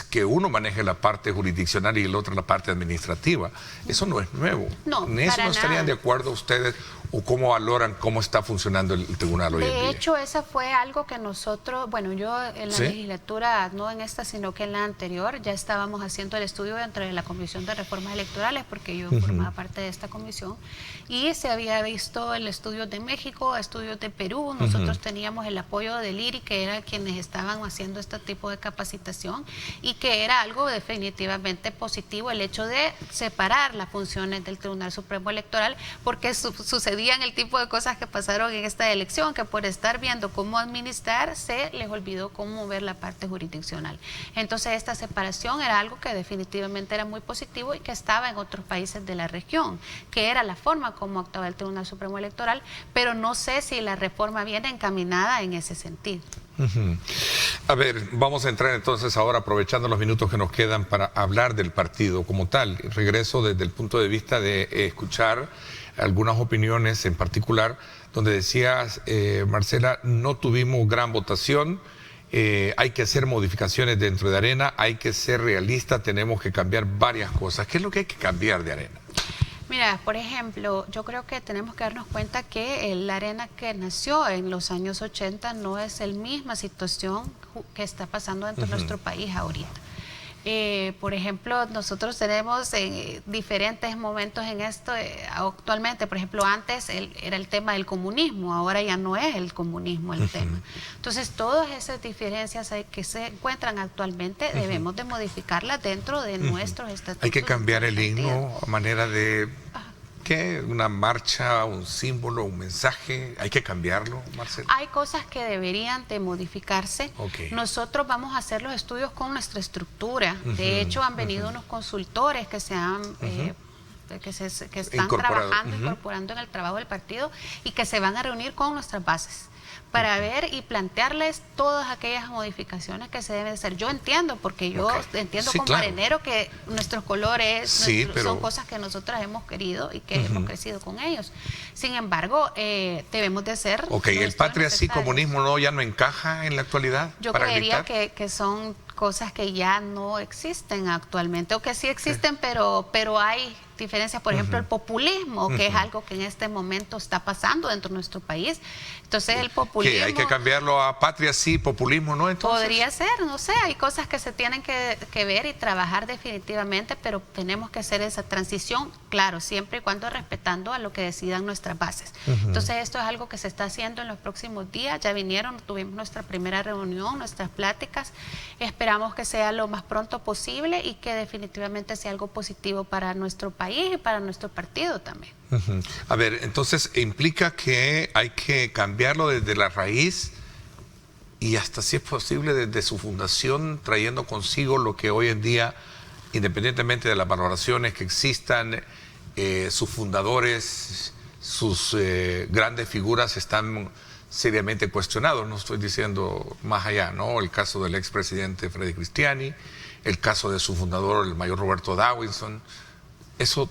que uno maneje la parte jurisdiccional y el otro la parte administrativa. Eso no es nuevo. No, ¿En eso no estarían de acuerdo ustedes o cómo valoran cómo está funcionando el tribunal hoy en día? De hecho, esa fue algo que nosotros, bueno, yo en la legislatura, no en esta, sino que en la anterior, ya estábamos haciendo el estudio dentro de la Comisión de Reformas Electorales, porque yo formaba parte de esta comisión, y se había visto el estudio de México, estudios de Perú. Nosotros teníamos el apoyo del IRI, que era quienes estaban haciendo este tipo de capacitación, y que era algo definitivamente positivo el hecho de separar las funciones del Tribunal Supremo Electoral, porque sucedían el tipo de cosas que pasaron en esta elección, que por estar viendo cómo administrar se les olvidó cómo ver la parte jurisdiccional. Entonces esta separación era algo que definitivamente era muy positivo y que estaba en otros países de la región, que era la forma como actuaba el Tribunal Supremo Electoral, pero no sé si la reforma viene encaminada en ese sentido. A ver, vamos a entrar entonces ahora, aprovechando los minutos que nos quedan, para hablar del partido como tal. Regreso desde el punto de vista de escuchar algunas opiniones en particular, donde decías, Marcela, no tuvimos gran votación, hay que hacer modificaciones dentro de Arena, hay que ser realista, tenemos que cambiar varias cosas. ¿Qué es lo que hay que cambiar de Arena? Mira, por ejemplo, yo creo que tenemos que darnos cuenta que la Arena que nació en los años 80 no es la misma situación que está pasando dentro de nuestro país ahorita. Por ejemplo, nosotros tenemos diferentes momentos en esto actualmente. Por ejemplo, antes era el tema del comunismo, ahora ya no es el comunismo el tema. Entonces, todas esas diferencias que se encuentran actualmente debemos de modificarlas dentro de nuestros estatutos. Hay que cambiar el himno a manera de... ¿Qué? ¿Una marcha, un símbolo, un mensaje? ¿Hay que cambiarlo, Marcela? Hay cosas que deberían de modificarse. Nosotros vamos a hacer los estudios con nuestra estructura. De hecho, han venido unos consultores que se han... que están trabajando, incorporando en el trabajo del partido y que se van a reunir con nuestras bases para ver y plantearles todas aquellas modificaciones que se deben hacer. Yo entiendo, porque yo entiendo como arenero que nuestros colores son cosas que nosotros hemos querido y que hemos crecido con ellos. Sin embargo, debemos de hacer... ¿El patria sí, comunismo no, ya no encaja en la actualidad? Yo creería que son cosas que ya no existen actualmente, o que sí existen, pero hay diferencias. Por ejemplo, el populismo, que es algo que en este momento está pasando dentro de nuestro país. Entonces, el populismo... ¿Hay que cambiarlo a patria sí, populismo no? Entonces, podría ser, no sé, hay cosas que se tienen que ver y trabajar definitivamente, pero tenemos que hacer esa transición, claro, siempre y cuando respetando a lo que decidan nuestras bases. Entonces, esto es algo que se está haciendo en los próximos días. Ya vinieron, tuvimos nuestra primera reunión, nuestras pláticas. Esperamos que sea lo más pronto posible y que definitivamente sea algo positivo para nuestro país y para nuestro partido también. A ver, entonces implica que hay que cambiarlo desde la raíz y hasta, si es posible, desde su fundación, trayendo consigo lo que hoy en día, independientemente de las valoraciones que existan, sus fundadores, sus grandes figuras están seriamente cuestionados. No estoy diciendo más allá, ¿no? El caso del expresidente Freddy Cristiani, el caso de su fundador, el mayor Roberto Dawinson. ¿Eso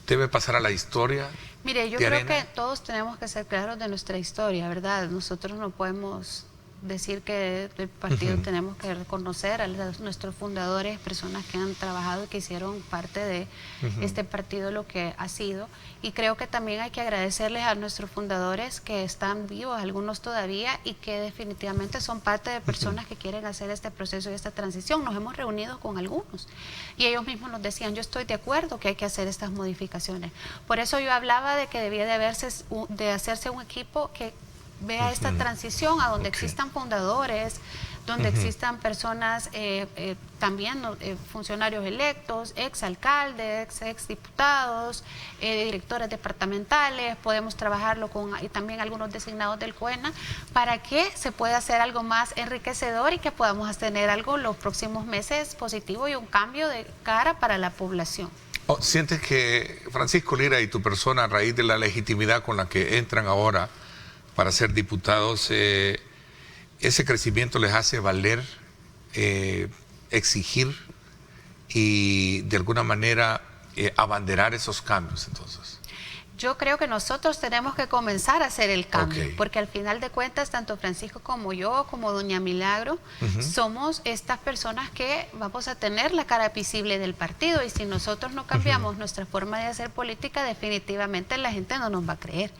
debe pasar a la historia? Mire, yo creo que todos tenemos que ser claros de nuestra historia, ¿verdad? Nosotros no podemos decir que el partido tenemos que reconocer a nuestros fundadores, personas que han trabajado y que hicieron parte de este partido, lo que ha sido. Y creo que también hay que agradecerles a nuestros fundadores que están vivos, algunos todavía, y que definitivamente son parte de personas que quieren hacer este proceso y esta transición. Nos hemos reunido con algunos y ellos mismos nos decían, yo estoy de acuerdo que hay que hacer estas modificaciones. Por eso yo hablaba de que debía de hacerse un equipo que vea esta transición a donde existan fundadores, donde existan personas también funcionarios electos, exalcaldes, exdiputados, directores departamentales. Podemos trabajarlo con y también algunos designados del COENA para que se pueda hacer algo más enriquecedor y que podamos tener algo los próximos meses positivo y un cambio de cara para la población. ¿Sientes que Francisco Lira y tu persona, a raíz de la legitimidad con la que entran ahora para ser diputados, ese crecimiento les hace valer, exigir y de alguna manera abanderar esos cambios entonces? Yo creo que nosotros tenemos que comenzar a hacer el cambio, Ok. porque al final de cuentas, tanto Francisco como yo, como doña Milagro, somos estas personas que vamos a tener la cara visible del partido, y si nosotros no cambiamos nuestra forma de hacer política, definitivamente la gente no nos va a creer.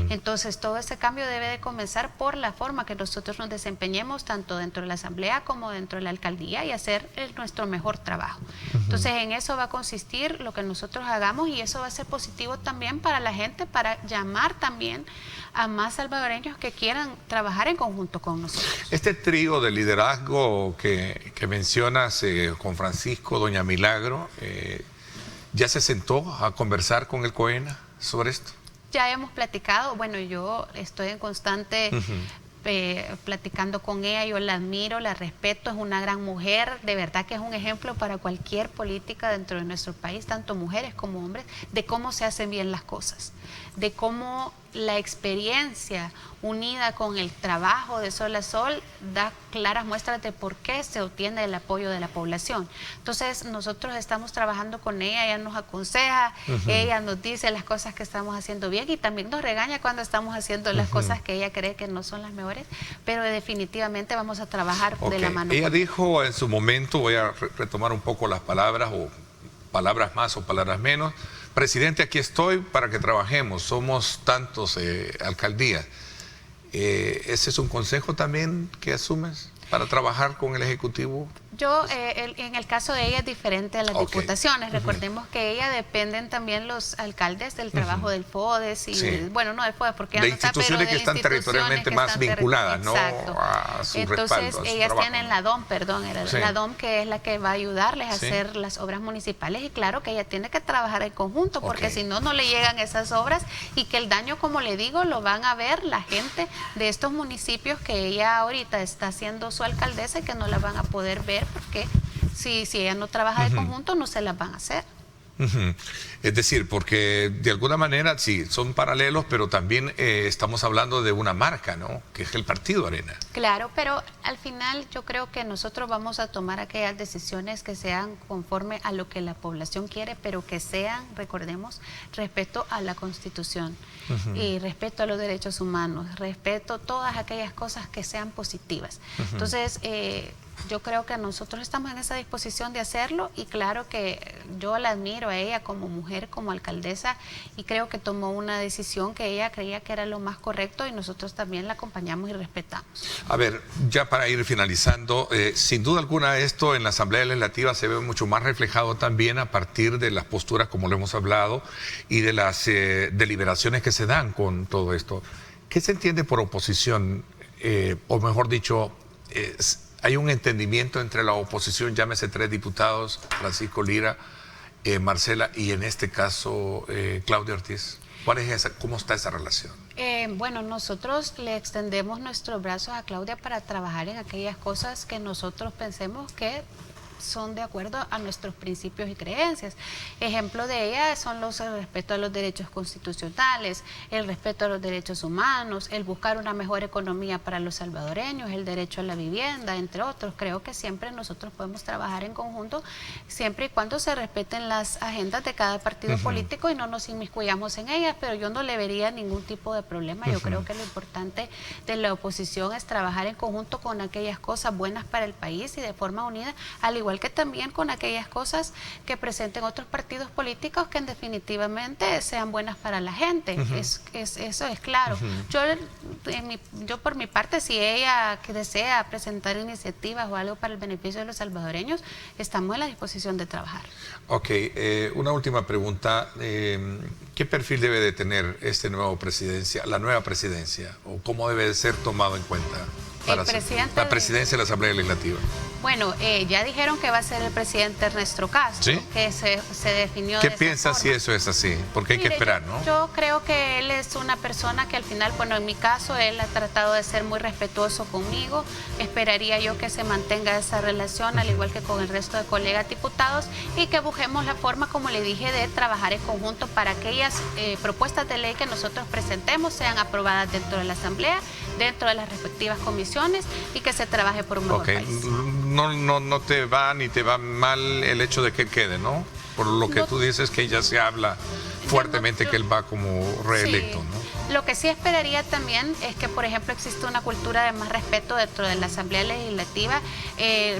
Entonces, todo ese cambio debe de comenzar por la forma que nosotros nos desempeñemos, tanto dentro de la asamblea como dentro de la alcaldía, y hacer nuestro mejor trabajo. Entonces, en eso va a consistir lo que nosotros hagamos, y eso va a ser positivo también para la gente, para llamar también a más salvadoreños que quieran trabajar en conjunto con nosotros. Este trío de liderazgo que mencionas con Francisco, doña Milagro, ¿ya se sentó a conversar con el COENA sobre esto? Ya hemos platicado, bueno, yo estoy en constante platicando con ella, yo la admiro, la respeto, es una gran mujer, de verdad que es un ejemplo para cualquier política dentro de nuestro país, tanto mujeres como hombres, de cómo se hacen bien las cosas, de cómo la experiencia unida con el trabajo de sol a sol da claras muestras de por qué se obtiene el apoyo de la población. Entonces nosotros estamos trabajando con ella nos aconseja, ella nos dice las cosas que estamos haciendo bien, y también nos regaña cuando estamos haciendo las cosas que ella cree que no son las mejores, pero definitivamente vamos a trabajar de la mano. Ella dijo en su momento, voy a retomar un poco las palabras, o palabras más o palabras menos: presidente, aquí estoy para que trabajemos, somos tantos alcaldías. ¿Ese es un consejo también que asumes para trabajar con el Ejecutivo? Yo, en el caso de ella es diferente a las diputaciones. Recordemos que ella dependen también los alcaldes del trabajo del FODES y, bueno, no del FODES porque de ella no está, pero instituciones que están territorialmente más vinculadas, ¿no? Exacto. A su Entonces, respaldo, a su ellas trabajo. tienen la DOM, la DOM, que es la que va a ayudarles a hacer las obras municipales, y claro que ella tiene que trabajar en conjunto, porque si no, no le llegan esas obras, y que el daño, como le digo, lo van a ver la gente de estos municipios que ella ahorita está siendo su alcaldesa, y que no la van a poder ver porque si ella no trabaja de conjunto no se las van a hacer. Es decir, porque de alguna manera sí, son paralelos, pero también estamos hablando de una marca, ¿no? Que es el Partido Arena. Claro, pero al final yo creo que nosotros vamos a tomar aquellas decisiones que sean conforme a lo que la población quiere, pero que sean, recordemos, respeto a la Constitución y respeto a los derechos humanos, respeto todas aquellas cosas que sean positivas. Entonces, yo creo que nosotros estamos en esa disposición de hacerlo, y claro que yo la admiro a ella como mujer, como alcaldesa, y creo que tomó una decisión que ella creía que era lo más correcto, y nosotros también la acompañamos y respetamos. A ver, ya para ir finalizando, sin duda alguna esto en la Asamblea Legislativa se ve mucho más reflejado también a partir de las posturas, como lo hemos hablado, y de las deliberaciones que se dan con todo esto. ¿Qué se entiende por oposición? O mejor dicho, hay un entendimiento entre la oposición, llámese 3 diputados, Francisco Lira, Marcela y en este caso Claudia Ortiz. ¿Cuál es esa? ¿Cómo está esa relación? Bueno, nosotros le extendemos nuestros brazos a Claudia para trabajar en aquellas cosas que nosotros pensemos que son de acuerdo a nuestros principios y creencias. Ejemplo de ella son el respeto a los derechos constitucionales, el respeto a los derechos humanos, el buscar una mejor economía para los salvadoreños, el derecho a la vivienda, entre otros. Creo que siempre nosotros podemos trabajar en conjunto, siempre y cuando se respeten las agendas de cada partido político y no nos inmiscuyamos en ellas, pero yo no le vería ningún tipo de problema. Yo creo que lo importante de la oposición es trabajar en conjunto con aquellas cosas buenas para el país y de forma unida, al igual que también con aquellas cosas que presenten otros partidos políticos que definitivamente sean buenas para la gente. Eso es claro. Yo por mi parte, si ella que desea presentar iniciativas o algo para el beneficio de los salvadoreños, estamos en la disposición de trabajar. Ok, una última pregunta. ¿Qué perfil debe de tener la nueva presidencia? ¿O cómo debe de ser tomado en cuenta para la presidencia de la Asamblea Legislativa? Bueno, ya dijeron que va a ser el presidente Ernesto Castro, ¿sí? Que se definió ¿Qué de esa piensas forma. si eso es así? Porque hay que esperar, ¿no? Yo creo que él es una persona que al final, bueno, en mi caso, él ha tratado de ser muy respetuoso conmigo. Esperaría yo que se mantenga esa relación, al igual que con el resto de colegas diputados, y que busquemos la forma, como le dije, de trabajar en conjunto para aquellas propuestas de ley que nosotros presentemos sean aprobadas dentro de la Asamblea, dentro de las respectivas comisiones, y que se trabaje por un mejor país. no te va ni te va mal el hecho de que él quede, ¿no? Por lo que tú dices que ya se habla fuertemente que él va como reelecto, sí. ¿no? Lo que sí esperaría también es que, por ejemplo, existe una cultura de más respeto dentro de la Asamblea Legislativa,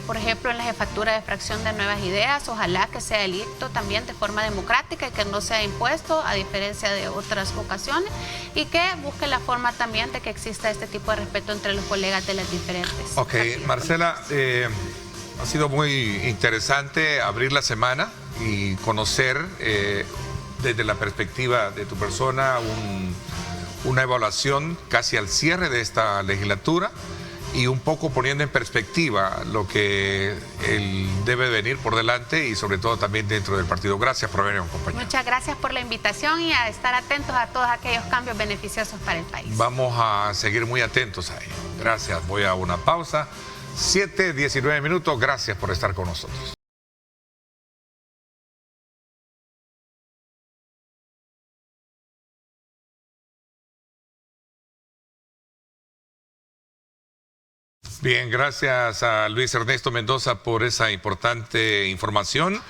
por ejemplo, en la jefatura de fracción de Nuevas Ideas, ojalá que sea electo también de forma democrática y que no sea impuesto, a diferencia de otras ocasiones, y que busque la forma también de que exista este tipo de respeto entre los colegas de las diferentes. Ok, Marcela, ha sido muy interesante abrir la semana y conocer desde la perspectiva de tu persona una evaluación casi al cierre de esta legislatura y un poco poniendo en perspectiva lo que él debe venir por delante y sobre todo también dentro del partido. Gracias por haberme acompañado. Muchas gracias por la invitación y a estar atentos a todos aquellos cambios beneficiosos para el país. Vamos a seguir muy atentos a ello. Gracias. Voy a una pausa. 7:19 minutos. Gracias por estar con nosotros. Bien, gracias a Luis Ernesto Mendoza por esa importante información.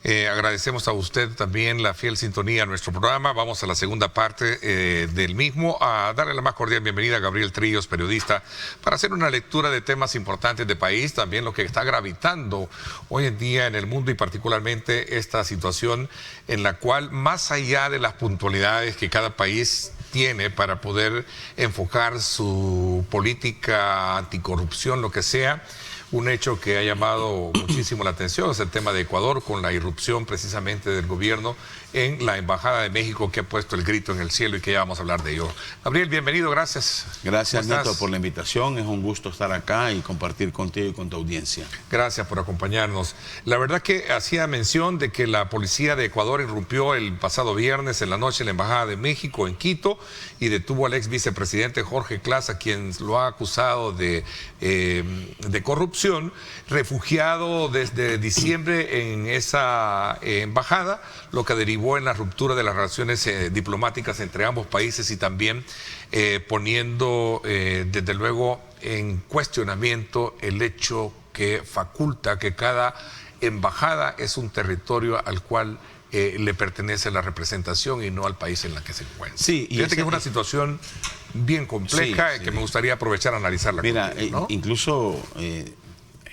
Agradecemos a usted también la fiel sintonía a nuestro programa. Vamos a la segunda parte del mismo, a darle la más cordial bienvenida a Gabriel Trillos, periodista, para hacer una lectura de temas importantes de país, también lo que está gravitando hoy en día en el mundo y particularmente esta situación en la cual, más allá de las puntualidades que cada país tiene para poder enfocar su política anticorrupción, lo que sea, un hecho que ha llamado muchísimo la atención es el tema de Ecuador, con la irrupción precisamente del gobierno en la Embajada de México, que ha puesto el grito en el cielo y que ya vamos a hablar de ello. Gabriel, bienvenido, gracias. Gracias, Neto, por la invitación. Es un gusto estar acá y compartir contigo y con tu audiencia. Gracias por acompañarnos. La verdad que hacía mención de que la policía de Ecuador irrumpió el pasado viernes en la noche en la Embajada de México en Quito y detuvo al ex vicepresidente Jorge Glass, a quien lo ha acusado de corrupción, refugiado desde diciembre en esa embajada, lo que derivó en la ruptura de las relaciones diplomáticas entre ambos países y también poniendo desde luego en cuestionamiento el hecho que faculta que cada embajada es un territorio al cual le pertenece la representación y no al país en la que se encuentra. Sí, y fíjate que es una situación bien compleja que me gustaría aprovechar a analizarla. Mira, contigo, ¿no? incluso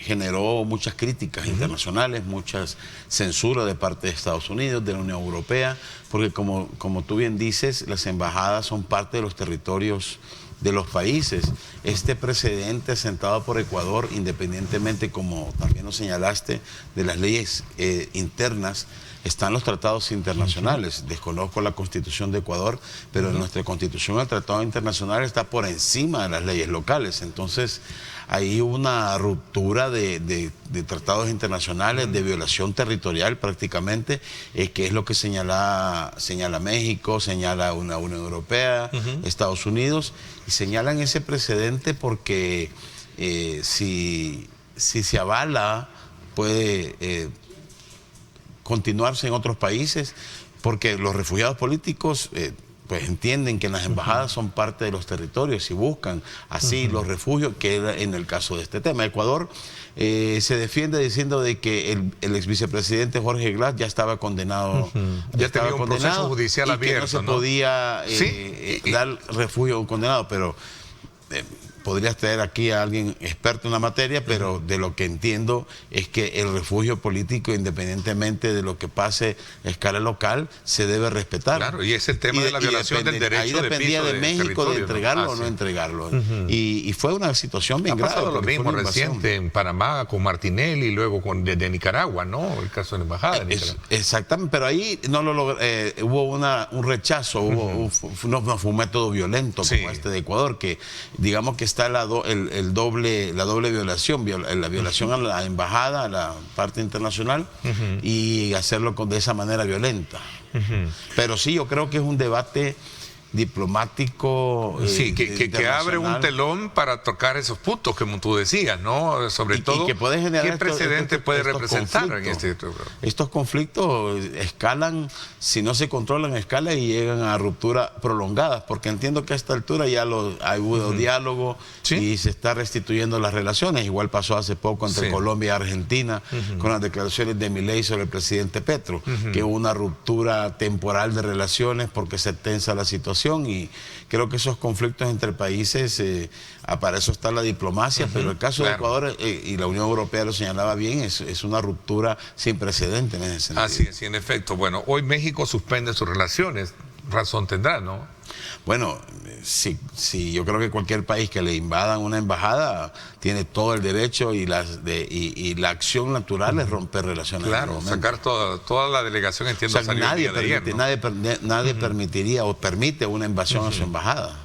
generó muchas críticas internacionales, muchas censuras de parte de Estados Unidos, de la Unión Europea, porque como tú bien dices, las embajadas son parte de los territorios de los países. Este precedente sentado por Ecuador, independientemente, como también lo señalaste, de las leyes internas, están los tratados internacionales. Desconozco la Constitución de Ecuador, pero en nuestra Constitución el tratado internacional está por encima de las leyes locales. Entonces, hay una ruptura de tratados internacionales, de violación territorial prácticamente, que es lo que señala México, señala una Unión Europea, Estados Unidos, y señalan ese precedente porque si se avala, puede continuarse en otros países, porque los refugiados políticos pues entienden que las embajadas son parte de los territorios y buscan así los refugios, que en el caso de este tema. Ecuador se defiende diciendo de que el ex vicepresidente Jorge Glass ya estaba condenado, ya tenía un proceso judicial abierto, que no se podía dar refugio a un condenado, pero podrías traer aquí a alguien experto en la materia, pero de lo que entiendo es que el refugio político, independientemente de lo que pase a escala local, se debe respetar. Claro, y es el tema de la violación del derecho ahí dependía de México de entregarlo o no entregarlo. Y fue una situación bien grave. Ha pasado lo mismo reciente en Panamá con Martinelli y luego de Nicaragua, ¿no? El caso de la embajada de Nicaragua. Exactamente, pero ahí no lo logró, hubo un rechazo, no fue un método violento como este de Ecuador, que digamos que está la doble violación, la violación a la embajada, a la parte internacional, y hacerlo de esa manera violenta. Pero sí, yo creo que es un debate diplomático. Sí, que abre un telón para tocar esos puntos, como tú decías, ¿no? Sobre todo, que puede generar ¿qué precedente puede representar en este? Estos conflictos escalan, si no se controlan, escalan y llegan a rupturas prolongadas, porque entiendo que a esta altura ya ha habido diálogo y se está restituyendo las relaciones. Igual pasó hace poco entre Colombia y Argentina con las declaraciones de Milei sobre el presidente Petro, que hubo una ruptura temporal de relaciones porque se tensa la situación. Y creo que esos conflictos entre países, para eso está la diplomacia, pero el caso de Ecuador y la Unión Europea lo señalaba bien, es una ruptura sin precedente en ese sentido. Así es, en efecto. Bueno, hoy México suspende sus relaciones, razón tendrá, ¿no? Bueno, sí, yo creo que cualquier país que le invadan una embajada tiene todo el derecho y la acción natural es romper relaciones. Claro, sacar toda la delegación, entiendo, o sea, nadie permitiría o permite una invasión a su embajada.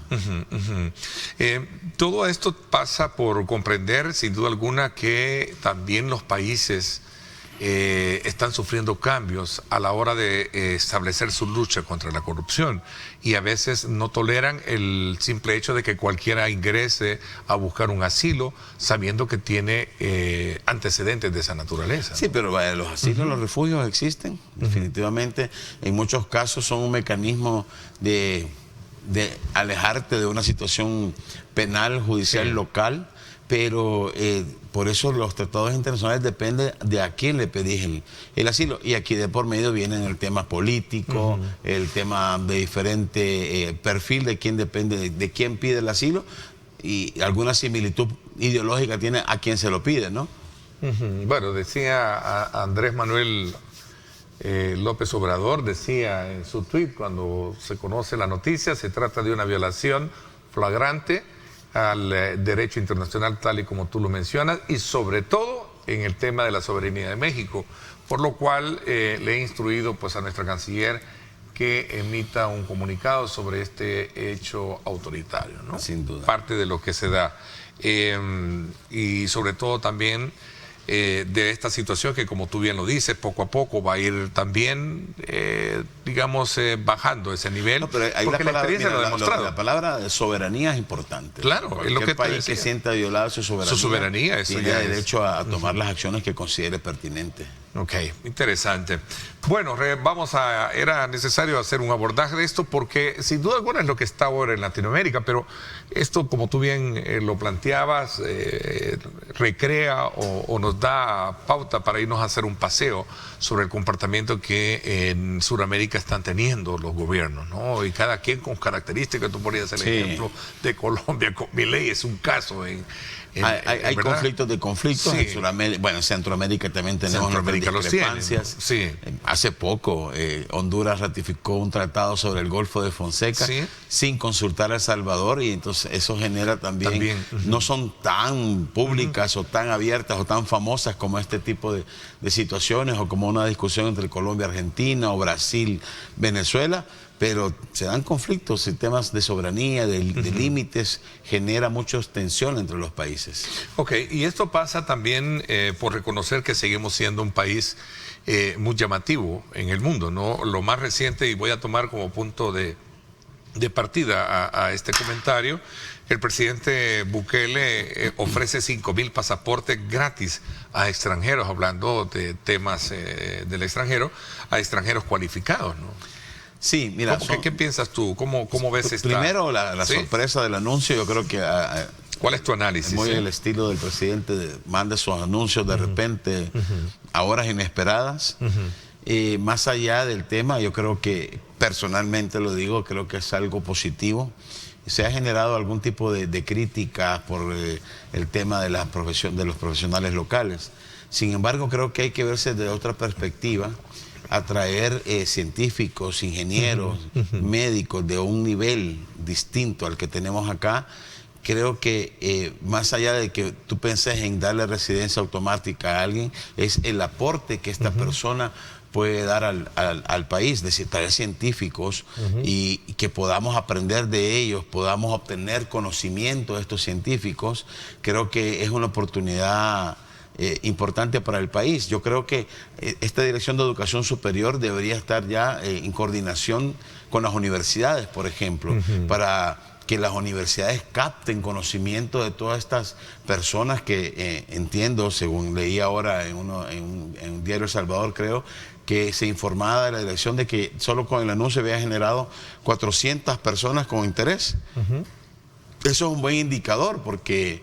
Todo esto pasa por comprender, sin duda alguna, que también los países están sufriendo cambios a la hora de establecer su lucha contra la corrupción y a veces no toleran el simple hecho de que cualquiera ingrese a buscar un asilo sabiendo que tiene antecedentes de esa naturaleza. Sí, pero los asilos, los refugios existen, definitivamente. En muchos casos son un mecanismo de alejarte de una situación penal, judicial, local. Pero por eso los tratados internacionales dependen de a quién le pedís el asilo. Y aquí de por medio viene el tema político, el tema de diferente perfil de quién depende, de quién pide el asilo y alguna similitud ideológica tiene a quien se lo pide, ¿no? Bueno, decía Andrés Manuel López Obrador, decía en su tuit cuando se conoce la noticia, se trata de una violación flagrante al derecho internacional, tal y como tú lo mencionas, y sobre todo en el tema de la soberanía de México, por lo cual le he instruido pues a nuestra canciller que emita un comunicado sobre este hecho autoritario, ¿no? Sin duda. Parte de lo que se da. Y sobre todo también de esta situación que, como tú bien lo dices, poco a poco va a ir también, digamos, bajando ese nivel, no, pero ahí porque la experiencia lo ha demostrado. La palabra soberanía es importante. Claro, es lo que país que sienta violada su soberanía eso tiene derecho a tomar las acciones que considere pertinentes. Ok, interesante. Bueno, era necesario hacer un abordaje de esto porque sin duda alguna es lo que está ahora en Latinoamérica, pero esto, como tú bien lo planteabas, recrea o nos da pauta para irnos a hacer un paseo sobre el comportamiento que en Sudamérica están teniendo los gobiernos, ¿no? Y cada quien con características. Tú ponías el ejemplo de Colombia con Milei, es un caso hay conflictos de conflictos en Sudamérica. Bueno, en Centroamérica también tenemos discrepancias. Hace poco Honduras ratificó un tratado sobre el Golfo de Fonseca sin consultar a El Salvador, y entonces eso genera también no son tan públicas o tan abiertas o tan famosas como este tipo de situaciones, o como una discusión entre Colombia, Argentina o Brasil, Venezuela. Pero se dan conflictos y temas de soberanía, de límites, genera mucha tensión entre los países. Ok, y esto pasa también por reconocer que seguimos siendo un país muy llamativo en el mundo, ¿no? Lo más reciente, y voy a tomar como punto de partida a este comentario, el presidente Bukele ofrece 5,000 pasaportes gratis a extranjeros, hablando de temas del extranjero, a extranjeros cualificados, ¿no? Sí, mira. ¿Qué piensas tú? ¿Cómo ves esta? Primero, la sorpresa del anuncio, yo creo que... ¿Cuál es tu análisis? Muy el estilo del presidente, manda sus anuncios de repente a horas inesperadas. Más allá del tema, yo creo que, personalmente lo digo, creo que es algo positivo. Se ha generado algún tipo de crítica por el tema de los profesionales locales. Sin embargo, creo que hay que verse desde otra perspectiva, atraer científicos, ingenieros, médicos de un nivel distinto al que tenemos acá. Creo que más allá de que tú penses en darle residencia automática a alguien, es el aporte que esta persona puede dar al país, es decir, traer científicos y que podamos aprender de ellos, podamos obtener conocimiento de estos científicos. Creo que es una oportunidad importante para el país. Yo creo que esta Dirección de Educación Superior debería estar ya en coordinación con las universidades, por ejemplo, para que las universidades capten conocimiento de todas estas personas que entiendo, según leí ahora en un diario El Salvador, creo, que se informaba de la dirección de que solo con el anuncio había generado 400 personas con interés. Eso es un buen indicador porque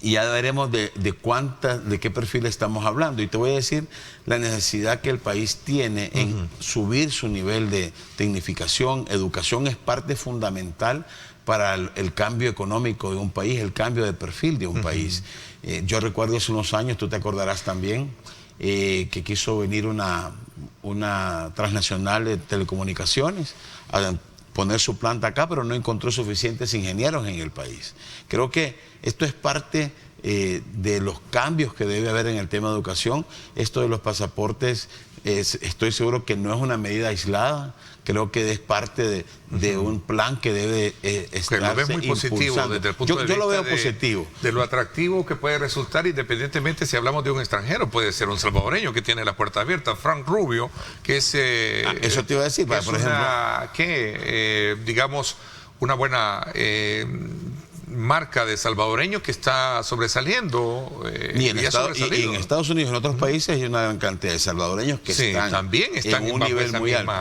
ya veremos de qué perfil estamos hablando. Y te voy a decir la necesidad que el país tiene en subir su nivel de tecnificación. Educación es parte fundamental para el cambio económico de un país, el cambio de perfil de un país. Yo recuerdo hace unos años, tú te acordarás también, que quiso venir una transnacional de telecomunicaciones a poner su planta acá, pero no encontró suficientes ingenieros en el país. Creo que esto es parte de los cambios que debe haber en el tema de educación. Esto de los pasaportes, estoy seguro que no es una medida aislada. Creo que es parte de un plan que debe estar lo ves muy positivo desde el punto de vista. Yo lo veo positivo. De lo atractivo que puede resultar, independientemente si hablamos de un extranjero, puede ser un salvadoreño que tiene la puerta abierta. Frank Rubio, que es... eso te iba a decir, por ejemplo. Digamos, una buena... marca de salvadoreño que está sobresaliendo. Y en Estados Unidos, en otros países, hay una gran cantidad de salvadoreños que también están en un nivel muy alto.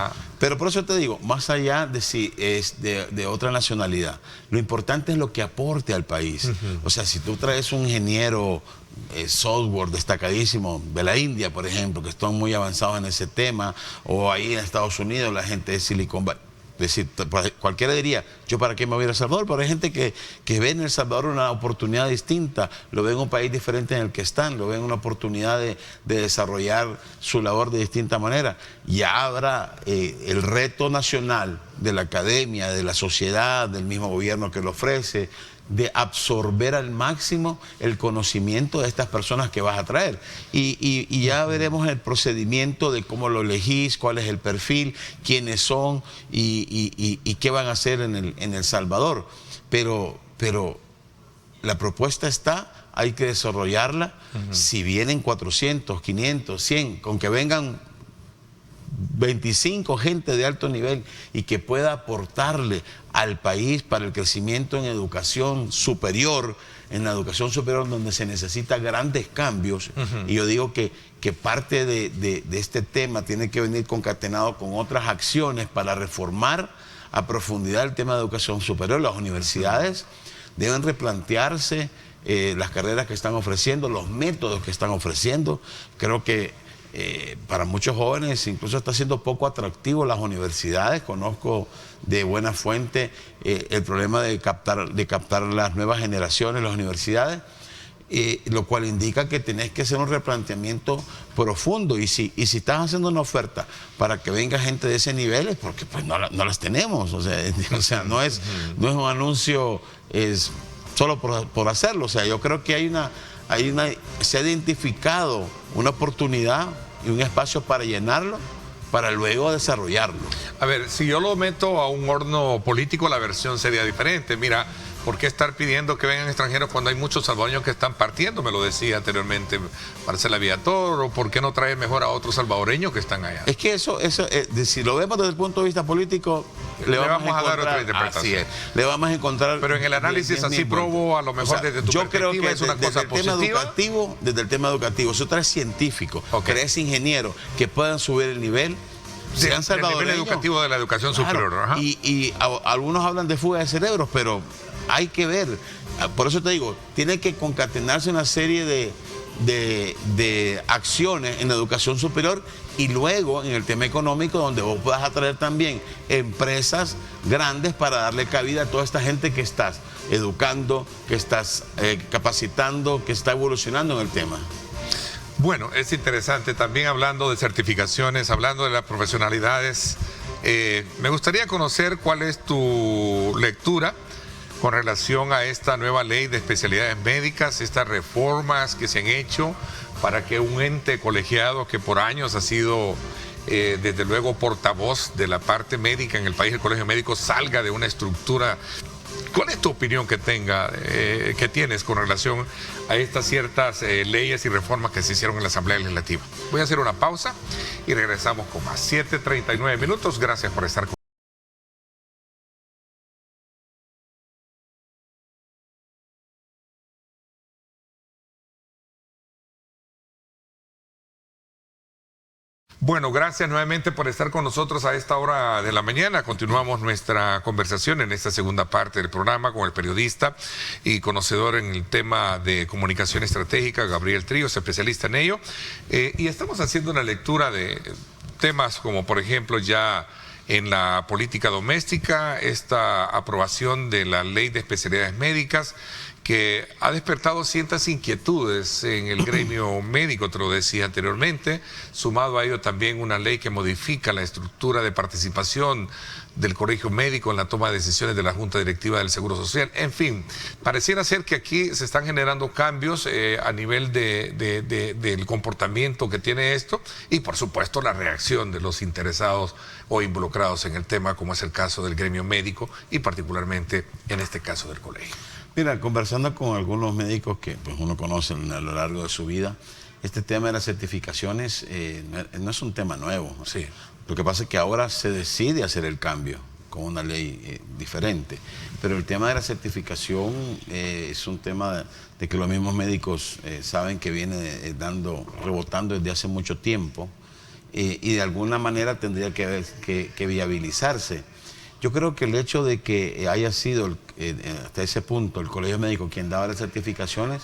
Pero por eso te digo, más allá de si es de otra nacionalidad, lo importante es lo que aporte al país. O sea, si tú traes un ingeniero software destacadísimo de la India, por ejemplo, que están muy avanzados en ese tema, o ahí en Estados Unidos la gente de Silicon Valley. Es decir, cualquiera diría, ¿yo para qué me voy a ir a El Salvador? Pero hay gente que ve en El Salvador una oportunidad distinta, lo ve en un país diferente en el que están, lo ve en una oportunidad de desarrollar su labor de distinta manera. Ya habrá el reto nacional de la academia, de la sociedad, del mismo gobierno que lo ofrece, de absorber al máximo el conocimiento de estas personas que vas a traer. Y ya veremos el procedimiento de cómo lo elegís, cuál es el perfil, quiénes son y qué van a hacer en El Salvador. Pero la propuesta está, hay que desarrollarla. Si vienen 400, 500, 100, con que vengan 25 gente de alto nivel y que pueda aportarle al país para el crecimiento en educación superior, en la educación superior donde se necesitan grandes cambios. Y yo digo que parte de este tema tiene que venir concatenado con otras acciones para reformar a profundidad el tema de educación superior. Las universidades deben replantearse las carreras que están ofreciendo, los métodos que están ofreciendo. Creo que para muchos jóvenes incluso está siendo poco atractivo las universidades. Conozco de buena fuente el problema de captar las nuevas generaciones, las universidades, lo cual indica que tenés que hacer un replanteamiento profundo. Y si estás haciendo una oferta para que venga gente de ese nivel, es porque pues no las tenemos. O sea, no es un anuncio solo por hacerlo. O sea, yo creo que se ha identificado una oportunidad y un espacio para llenarlo, para luego desarrollarlo. A ver, si yo lo meto a un horno político, la versión sería diferente. Mira, ¿por qué estar pidiendo que vengan extranjeros cuando hay muchos salvadoreños que están partiendo? Me lo decía anteriormente Marcela Villator. ¿O por qué no traer mejor a otros salvadoreños que están allá? Es que eso si lo vemos desde el punto de vista político, le vamos a dar otra interpretación. Le vamos a encontrar. Pero en el análisis así probo, a lo mejor, o sea, desde tu yo creo que es una cosa positiva. Desde el tema educativo, si traes científicos, crees ingenieros que puedan subir el nivel, sean salvadoreños. El nivel educativo de la educación superior. Ajá. Y algunos hablan de fuga de cerebros, pero hay que ver. Por eso te digo, tiene que concatenarse una serie de acciones en la educación superior y luego en el tema económico, donde vos puedas atraer también empresas grandes para darle cabida a toda esta gente que estás educando, que estás capacitando, que está evolucionando en el tema. Bueno, es interesante también hablando de certificaciones, hablando de las profesionalidades. Me gustaría conocer cuál es tu lectura con relación a esta nueva ley de especialidades médicas, estas reformas que se han hecho para que un ente colegiado que por años ha sido desde luego portavoz de la parte médica en el país, el Colegio Médico, salga de una estructura ¿Cuál es tu opinión que tienes con relación a estas ciertas leyes y reformas que se hicieron en la Asamblea Legislativa? Voy a hacer una pausa y regresamos con más. 7:39 minutos. Gracias por estar con Bueno, gracias nuevamente por estar con nosotros a esta hora de la mañana. Continuamos nuestra conversación en esta segunda parte del programa con el periodista y conocedor en el tema de comunicación estratégica, Gabriel Tríos, especialista en ello. Y estamos haciendo una lectura de temas como, por ejemplo, ya en la política doméstica, esta aprobación de la ley de especialidades médicas, que ha despertado ciertas inquietudes en el gremio médico, te lo decía anteriormente, sumado a ello también una ley que modifica la estructura de participación del colegio médico en la toma de decisiones de la Junta Directiva del Seguro Social. En fin, pareciera ser que aquí se están generando cambios a nivel del comportamiento que tiene esto y por supuesto la reacción de los interesados o involucrados en el tema, como es el caso del gremio médico y particularmente en este caso del colegio. Mira, conversando con algunos médicos que pues, uno conoce a lo largo de su vida, este tema de las certificaciones no es un tema nuevo. Sí. Lo que pasa es que ahora se decide hacer el cambio con una ley diferente. Pero el tema de la certificación es un tema de que los mismos médicos saben que viene rebotando desde hace mucho tiempo y de alguna manera tendría que viabilizarse. Yo creo que el hecho de que haya sido hasta ese punto el colegio médico quien daba las certificaciones,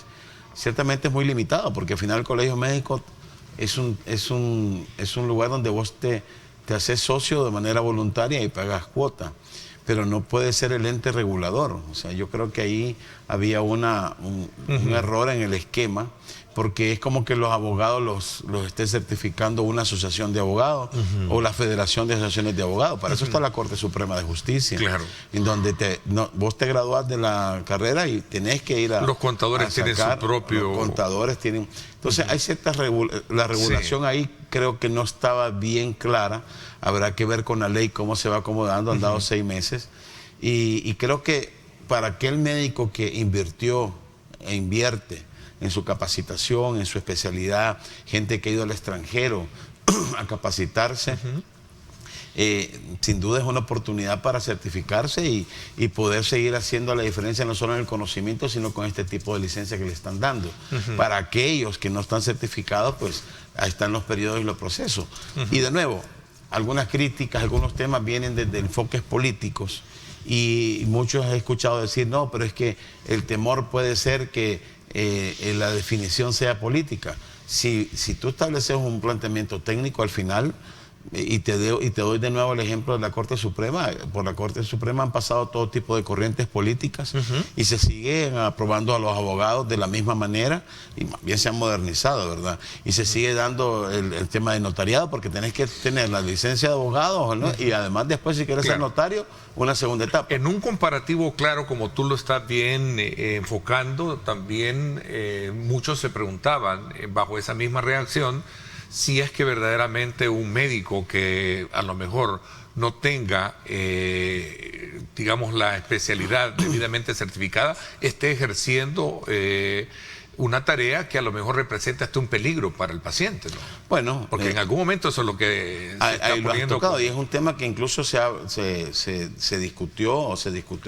ciertamente es muy limitado, porque al final el colegio médico es un lugar donde vos te haces socio de manera voluntaria y pagas cuota, pero no puede ser el ente regulador. O sea, yo creo que ahí había un error en el esquema, porque es como que los abogados los esté certificando una asociación de abogados o la Federación de Asociaciones de Abogados. Para eso está la Corte Suprema de Justicia, claro, en donde vos te graduás de la carrera y tenés que ir a... Los contadores tienen su propio... Los contadores tienen... Entonces hay ciertas... La regulación ahí creo que no estaba bien clara. Habrá que ver con la ley cómo se va acomodando. Han dado 6 meses. Y creo que para aquel médico que invirtió e invierte en su capacitación, en su especialidad, gente que ha ido al extranjero a capacitarse, sin duda es una oportunidad para certificarse y poder seguir haciendo la diferencia no solo en el conocimiento, sino con este tipo de licencia que le están dando. Para aquellos que no están certificados, pues ahí están los periodos y los procesos. Y de nuevo, algunas críticas, algunos temas vienen desde enfoques políticos y muchos he escuchado decir, no, pero es que el temor puede ser que la definición sea política. Si tú estableces un planteamiento técnico al final, y te doy de nuevo el ejemplo de la Corte Suprema, por la Corte Suprema han pasado todo tipo de corrientes políticas y se siguen aprobando a los abogados de la misma manera y más bien se han modernizado, ¿verdad? Y se sigue dando el tema de notariado porque tenés que tener la licencia de abogado, ¿no? Y además después si quieres ser notario, una segunda etapa. En un comparativo claro, como tú lo estás bien enfocando, también muchos se preguntaban bajo esa misma reacción si es que verdaderamente un médico que a lo mejor no tenga, digamos, la especialidad debidamente certificada, esté ejerciendo una tarea que a lo mejor representa hasta un peligro para el paciente, ¿no? Bueno, porque en algún momento eso es lo que se está lo has poniendo tocado, y es un tema que incluso se discutió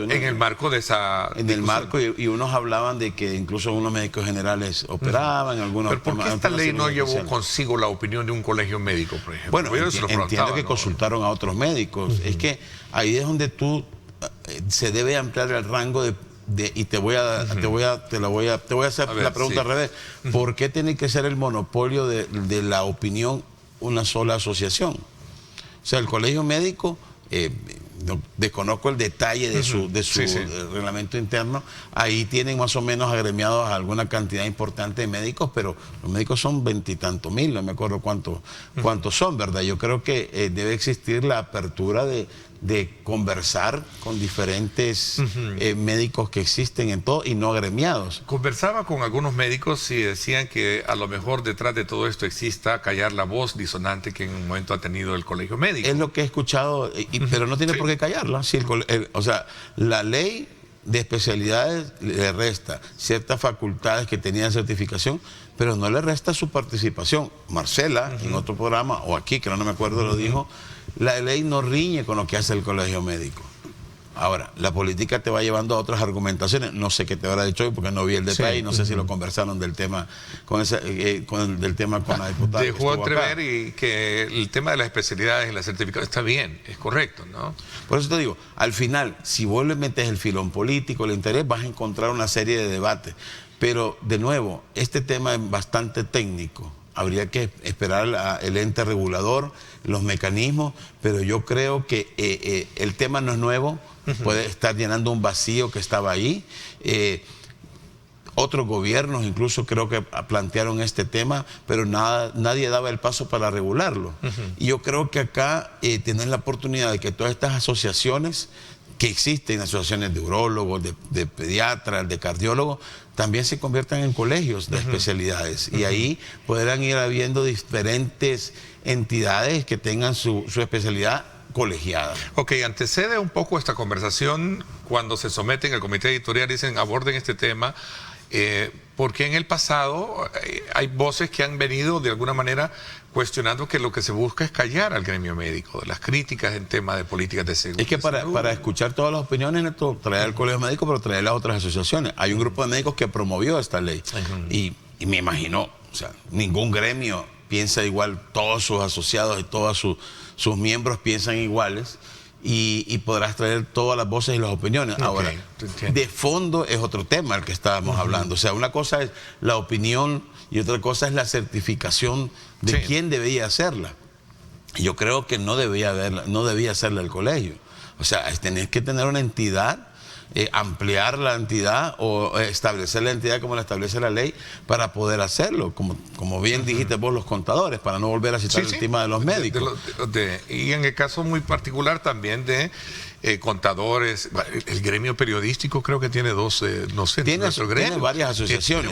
en el marco de esa en el marco y unos hablaban de que incluso unos médicos generales operaban algunos. Pero ¿por qué esta ley no llevó consigo la opinión de un colegio médico, por ejemplo? Bueno, entiendo que consultaron a otros médicos. Es que ahí es donde se debe ampliar el rango y te voy a hacer la pregunta al revés. ¿Por qué tiene que ser el monopolio de la opinión una sola asociación? O sea, el colegio médico, desconozco el detalle de su reglamento interno, ahí tienen más o menos agremiados a alguna cantidad importante de médicos, pero los médicos son 20 y tantos mil, no me acuerdo cuántos son, ¿verdad? Yo creo que debe existir la apertura de conversar con diferentes médicos que existen en todo y no agremiados. Conversaba con algunos médicos y decían que a lo mejor detrás de todo esto exista callar la voz disonante que en un momento ha tenido el colegio médico. Es lo que he escuchado, pero no tiene por qué callarla. Si o sea, la ley de especialidades le resta ciertas facultades que tenía de certificación, pero no le resta su participación. Marcela, en otro programa, o aquí, que no me acuerdo, lo dijo, la ley no riñe con lo que hace el colegio médico. Ahora, la política te va llevando a otras argumentaciones. No sé qué te habrá dicho hoy porque no vi el detalle, no sé si lo conversaron del tema con la diputada. Dejó entrever y que el tema de las especialidades y la certificación está bien, es correcto, ¿no? Por eso te digo, al final, si vos le metes el filón político, el interés, vas a encontrar una serie de debates. Pero, de nuevo, este tema es bastante técnico. Habría que esperar el ente regulador, los mecanismos, pero yo creo que el tema no es nuevo, puede estar llenando un vacío que estaba ahí. Otros gobiernos incluso creo que plantearon este tema, pero nadie daba el paso para regularlo. Y yo creo que acá tienen la oportunidad de que todas estas asociaciones que existen, asociaciones de urólogos, de pediatras, de cardiólogos, también se conviertan en colegios de especialidades. Y ahí podrán ir habiendo diferentes entidades que tengan su especialidad colegiada. Ok, antecede un poco esta conversación cuando se someten al comité editorial, dicen aborden este tema, porque en el pasado hay voces que han venido de alguna manera cuestionando que lo que se busca es callar al gremio médico, de las críticas en tema de políticas de seguridad. Es que para escuchar todas las opiniones, traer al colegio médico, pero traer las otras asociaciones. Hay un grupo de médicos que promovió esta ley y me imagino, o sea, ningún gremio piensa igual, todos sus asociados y todos sus miembros piensan iguales. Y podrás traer todas las voces y las opiniones. Ahora, de fondo es otro tema el que estábamos hablando. O sea, una cosa es la opinión y otra cosa es la certificación de quién debía hacerla. Yo creo que no debía hacerla el colegio. O sea, tenés que tener una entidad, ampliar la entidad o establecer la entidad como la establece la ley para poder hacerlo, como bien dijiste vos, los contadores, para no volver a citar el tema de los médicos. Y en el caso muy particular también de contadores, el gremio periodístico creo que tiene dos, no sé, tiene varias asociaciones.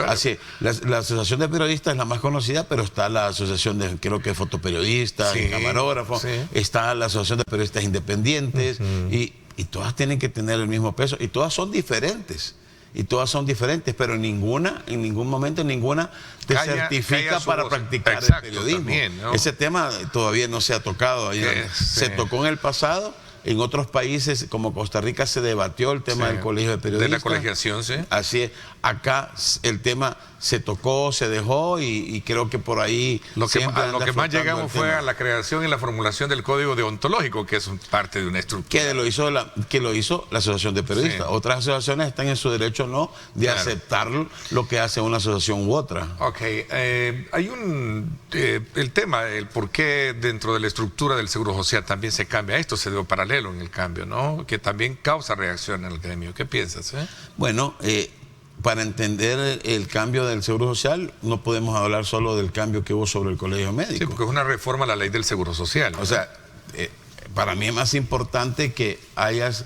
Así, la asociación de periodistas es la más conocida, pero está la asociación de, creo que fotoperiodistas, camarógrafos, está la asociación de periodistas independientes y todas tienen que tener el mismo peso y todas son diferentes. Pero en ningún momento ninguna te certifica para practicar el periodismo. También, ¿no? Ese tema todavía no se ha tocado. Se tocó en el pasado. En otros países como Costa Rica se debatió el tema del colegio de periodistas. De la colegiación, sí. Así es. Acá el tema se tocó, se dejó y creo que por ahí... Lo que más llegamos fue a la creación y la formulación del código deontológico, que es parte de una estructura. Que lo hizo la asociación de periodistas. Sí. Otras asociaciones están en su derecho no de aceptar lo que hace una asociación u otra. Ok. Hay el tema, el por qué dentro de la estructura del Seguro Social también se cambia. Esto se dio paralelo en el cambio, ¿no? Que también causa reacción en el gremio. ¿Qué piensas? Bueno, para entender el cambio del Seguro Social, no podemos hablar solo del cambio que hubo sobre el colegio médico. Sí, porque es una reforma a la ley del Seguro Social, ¿no? O sea, para mí es más importante que hayas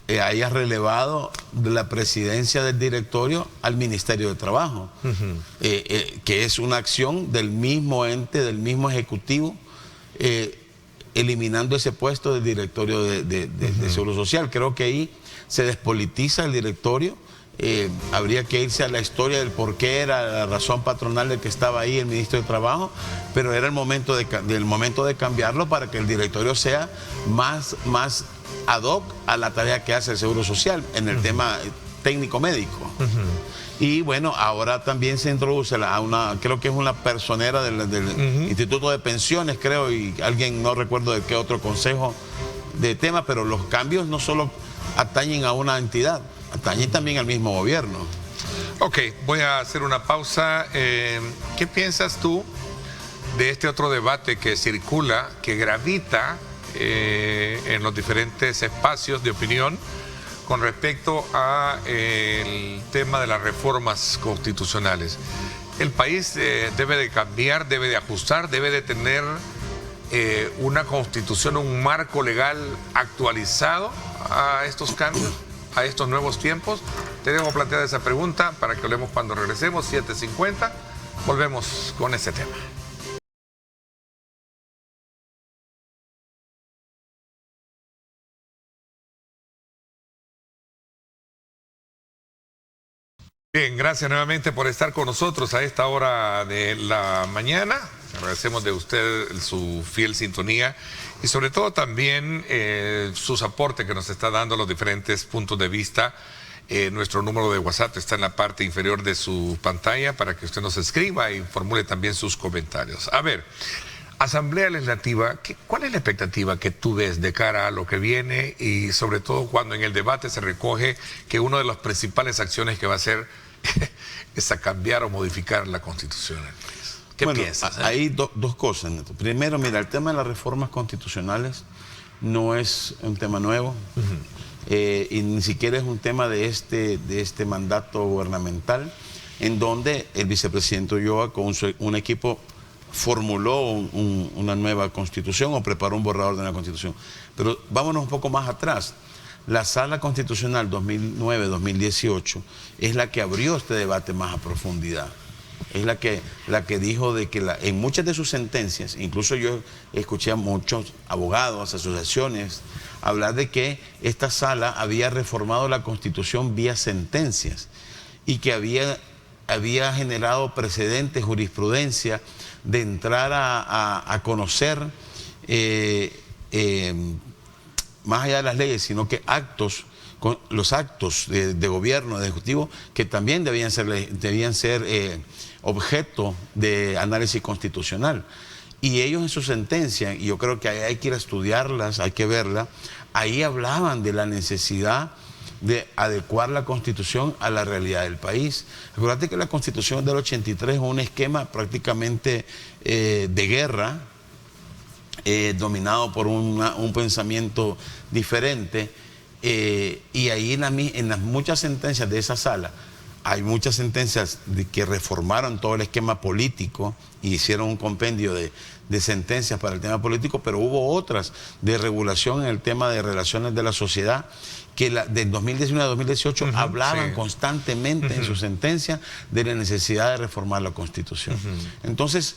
relevado de la presidencia del directorio al Ministerio de Trabajo, que es una acción del mismo ente, del mismo ejecutivo, eliminando ese puesto del directorio de Seguro Social. Creo que ahí se despolitiza el directorio. Habría que irse a la historia del por qué era la razón patronal de que estaba ahí el ministro de Trabajo, pero era el momento de cambiarlo para que el directorio sea más ad hoc a la tarea que hace el Seguro Social en el tema técnico-médico. Y bueno, ahora también se introduce creo que es una personera del Instituto de Pensiones, creo, y alguien, no recuerdo de qué otro consejo de tema, pero los cambios no solo atañen a una entidad, atañen también al mismo gobierno. Ok, voy a hacer una pausa. ¿Qué piensas tú de este otro debate que circula, que gravita en los diferentes espacios de opinión con respecto a el tema de las reformas constitucionales? El país debe de cambiar, debe de ajustar, debe de tener una constitución, un marco legal actualizado a estos cambios, a estos nuevos tiempos. Te dejo plantear esa pregunta para que hablemos cuando regresemos, 7:50. Volvemos con ese tema. Bien, gracias nuevamente por estar con nosotros a esta hora de la mañana. Agradecemos de usted su fiel sintonía y sobre todo también sus aportes que nos está dando a los diferentes puntos de vista. Nuestro número de WhatsApp está en la parte inferior de su pantalla para que usted nos escriba y formule también sus comentarios. A ver, Asamblea Legislativa, ¿cuál es la expectativa que tú ves de cara a lo que viene y sobre todo cuando en el debate se recoge que una de las principales acciones que va a hacer es a cambiar o modificar la Constitución del país? ¿Qué piensas? Hay dos cosas, Neto. Primero, mira, el tema de las reformas constitucionales no es un tema nuevo. Y ni siquiera es un tema de este mandato gubernamental, en donde el vicepresidente Ulloa con un equipo formuló una nueva constitución o preparó un borrador de una constitución. Pero vámonos un poco más atrás. La Sala Constitucional 2009-2018 es la que abrió este debate más a profundidad. Es la que dijo de que en muchas de sus sentencias, incluso yo escuché a muchos abogados, asociaciones, hablar de que esta sala había reformado la Constitución vía sentencias y que había generado precedentes, jurisprudencia, de entrar a conocer más allá de las leyes, sino que los actos de gobierno, de ejecutivo, que también debían ser objeto de análisis constitucional. Y ellos en su sentencia, y yo creo que hay que ir a estudiarlas, hay que verla, ahí hablaban de la necesidad de adecuar la Constitución a la realidad del país. Acuérdate que la Constitución del 83 es un esquema prácticamente de guerra, dominado por un pensamiento diferente, y ahí en las muchas sentencias de esa sala, hay muchas sentencias que reformaron todo el esquema político y hicieron un compendio de sentencias para el tema político, pero hubo otras de regulación en el tema de relaciones de la sociedad que del 2019 a 2018 hablaban constantemente en su sentencia de la necesidad de reformar la Constitución. Entonces,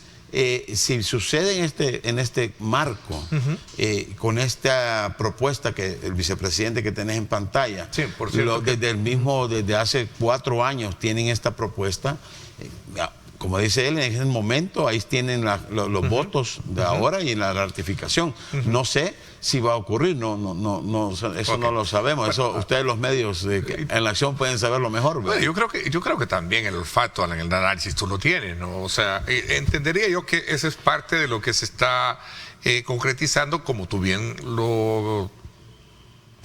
si sucede en este marco, con esta propuesta que el vicepresidente que tenés en pantalla, por cierto, desde hace 4 años tienen esta propuesta, como dice él, en ese momento ahí tienen los votos de ahora y en la ratificación. No sé si va a ocurrir, eso no lo sabemos. Eso ustedes los medios en la acción pueden saberlo mejor. Bueno, yo creo que también el olfato en el análisis tú lo tienes, ¿no? O sea, entendería yo que esa es parte de lo que se está concretizando, como tú bien lo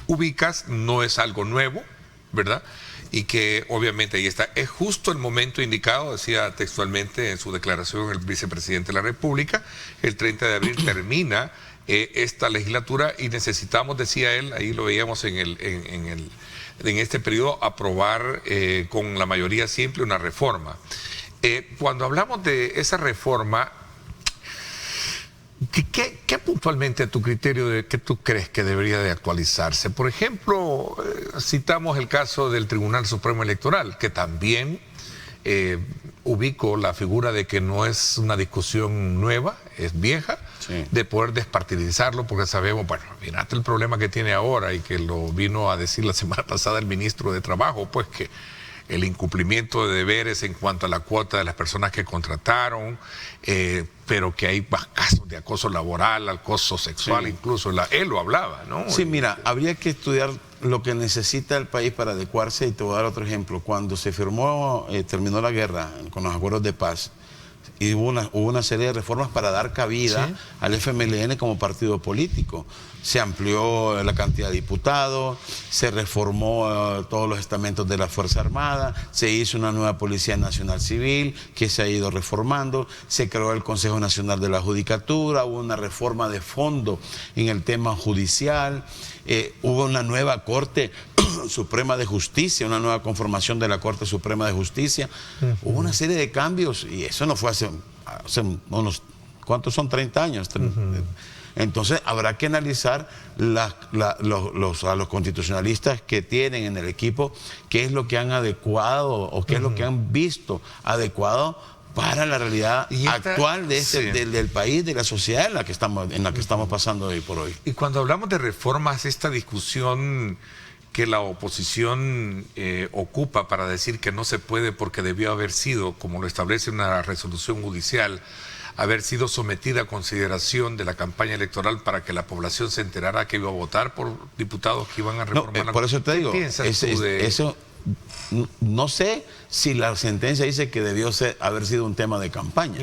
ubicas, no es algo nuevo, ¿verdad? Y que obviamente ahí está. Es justo el momento indicado, decía textualmente en su declaración el vicepresidente de la República, el 30 de abril termina esta legislatura y necesitamos, decía él, ahí lo veíamos en este periodo, aprobar con la mayoría simple una reforma. Cuando hablamos de esa reforma, ¿qué puntualmente a tu criterio que tú crees que debería de actualizarse? Por ejemplo, citamos el caso del Tribunal Supremo Electoral, que también ubico la figura de que no es una discusión nueva, es vieja, de poder despartidizarlo, porque sabemos, bueno, mirate el problema que tiene ahora y que lo vino a decir la semana pasada el ministro de Trabajo, pues que el incumplimiento de deberes en cuanto a la cuota de las personas que contrataron, pero que hay casos de acoso laboral, acoso sexual, incluso él lo hablaba, ¿no? Sí, mira, habría que estudiar lo que necesita el país para adecuarse, y te voy a dar otro ejemplo. Cuando se terminó la guerra con los acuerdos de paz, y hubo una serie de reformas para dar cabida al FMLN como partido político. Se amplió la cantidad de diputados, se reformó todos los estamentos de la Fuerza Armada, se hizo una nueva Policía Nacional Civil que se ha ido reformando, se creó el Consejo Nacional de la Judicatura, hubo una reforma de fondo en el tema judicial, hubo una nueva Corte Suprema de Justicia, una nueva conformación de la Corte Suprema de Justicia. Hubo una serie de cambios y eso no fue hace unos, ¿cuántos son? 30 años. Entonces habrá que analizar a los constitucionalistas que tienen en el equipo qué es lo que han adecuado o qué es lo que han visto adecuado para la realidad actual del país, de la sociedad en la que estamos pasando hoy por hoy. Y cuando hablamos de reformas, esta discusión que la oposición ocupa para decir que no se puede porque debió haber sido, como lo establece una resolución judicial, haber sido sometida a consideración de la campaña electoral para que la población se enterara que iba a votar por diputados que iban a reformar la... Por eso te digo, ¿Qué piensas tú de eso? No sé si la sentencia dice que debió haber sido un tema de campaña.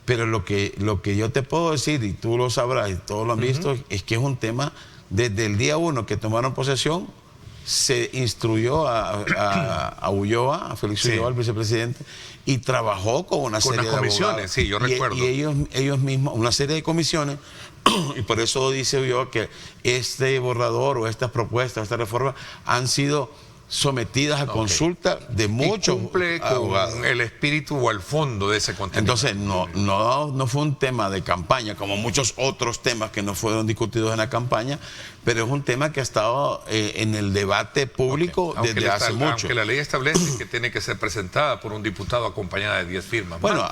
Pero lo que yo te puedo decir, y tú lo sabrás y todos lo han visto, es que es un tema, desde el día 1 que tomaron posesión, se instruyó a Ulloa, a Félix Ulloa, el vicepresidente, y trabajó con una serie de comisiones, sí, yo recuerdo. Y ellos mismos, una serie de comisiones, y por eso dice Ulloa que este borrador o estas propuestas, esta reforma, han sido sometidas a consulta de muchos cumple abogados. Con el espíritu o el fondo de ese contenido. Entonces, no fue un tema de campaña, como muchos otros temas que no fueron discutidos en la campaña, pero es un tema que ha estado en el debate público desde hace mucho. Aunque la ley establece que tiene que ser presentada por un diputado acompañada de 10 firmas. Bueno,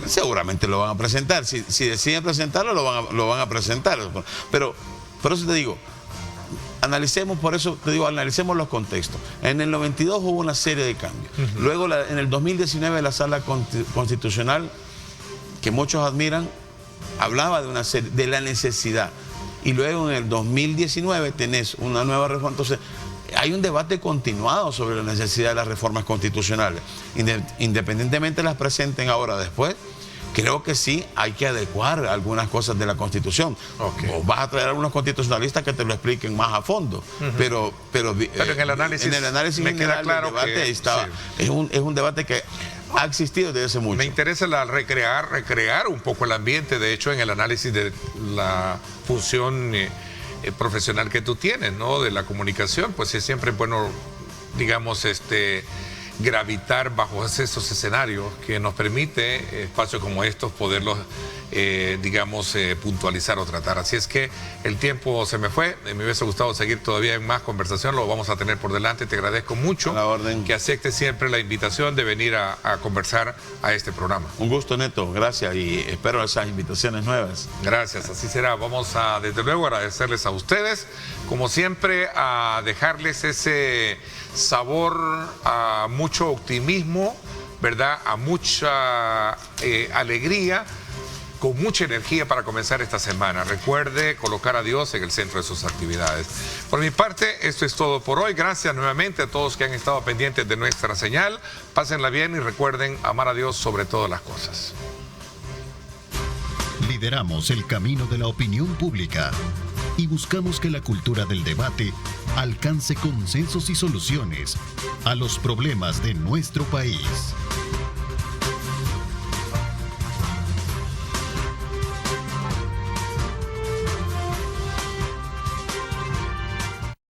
seguramente lo van a presentar. Si deciden presentarlo, lo van a presentar. Pero por eso te digo, analicemos los contextos. En el 92 hubo una serie de cambios. Luego, en el 2019, la Sala Constitucional, que muchos admiran, hablaba de la necesidad. Y luego, en el 2019, tenés una nueva reforma. Entonces, hay un debate continuado sobre la necesidad de las reformas constitucionales. Independientemente las presenten ahora o después, creo que sí hay que adecuar algunas cosas de la Constitución. O vas a traer a algunos constitucionalistas que te lo expliquen más a fondo. Pero en el análisis me queda claro que es un debate que ha existido desde hace mucho. Me interesa recrear un poco el ambiente, de hecho, en el análisis de la función profesional que tú tienes, ¿no? De la comunicación, pues es siempre bueno, digamos, gravitar bajo esos escenarios que nos permite espacios como estos poderlos, puntualizar o tratar. Así es que el tiempo se me fue, me hubiese gustado seguir todavía en más conversación, lo vamos a tener por delante. Te agradezco mucho que aceptes siempre la invitación de venir a conversar a este programa. Un gusto, Neto, gracias, y espero esas invitaciones nuevas. Gracias, así será. Vamos a, desde luego, agradecerles a ustedes, como siempre, a dejarles ese sabor a mucho optimismo, ¿verdad? A mucha alegría, con mucha energía para comenzar esta semana. Recuerde colocar a Dios en el centro de sus actividades. Por mi parte, esto es todo por hoy. Gracias nuevamente a todos que han estado pendientes de nuestra señal. Pásenla bien y recuerden amar a Dios sobre todas las cosas. Lideramos el camino de la opinión pública y buscamos que la cultura del debate alcance consensos y soluciones a los problemas de nuestro país.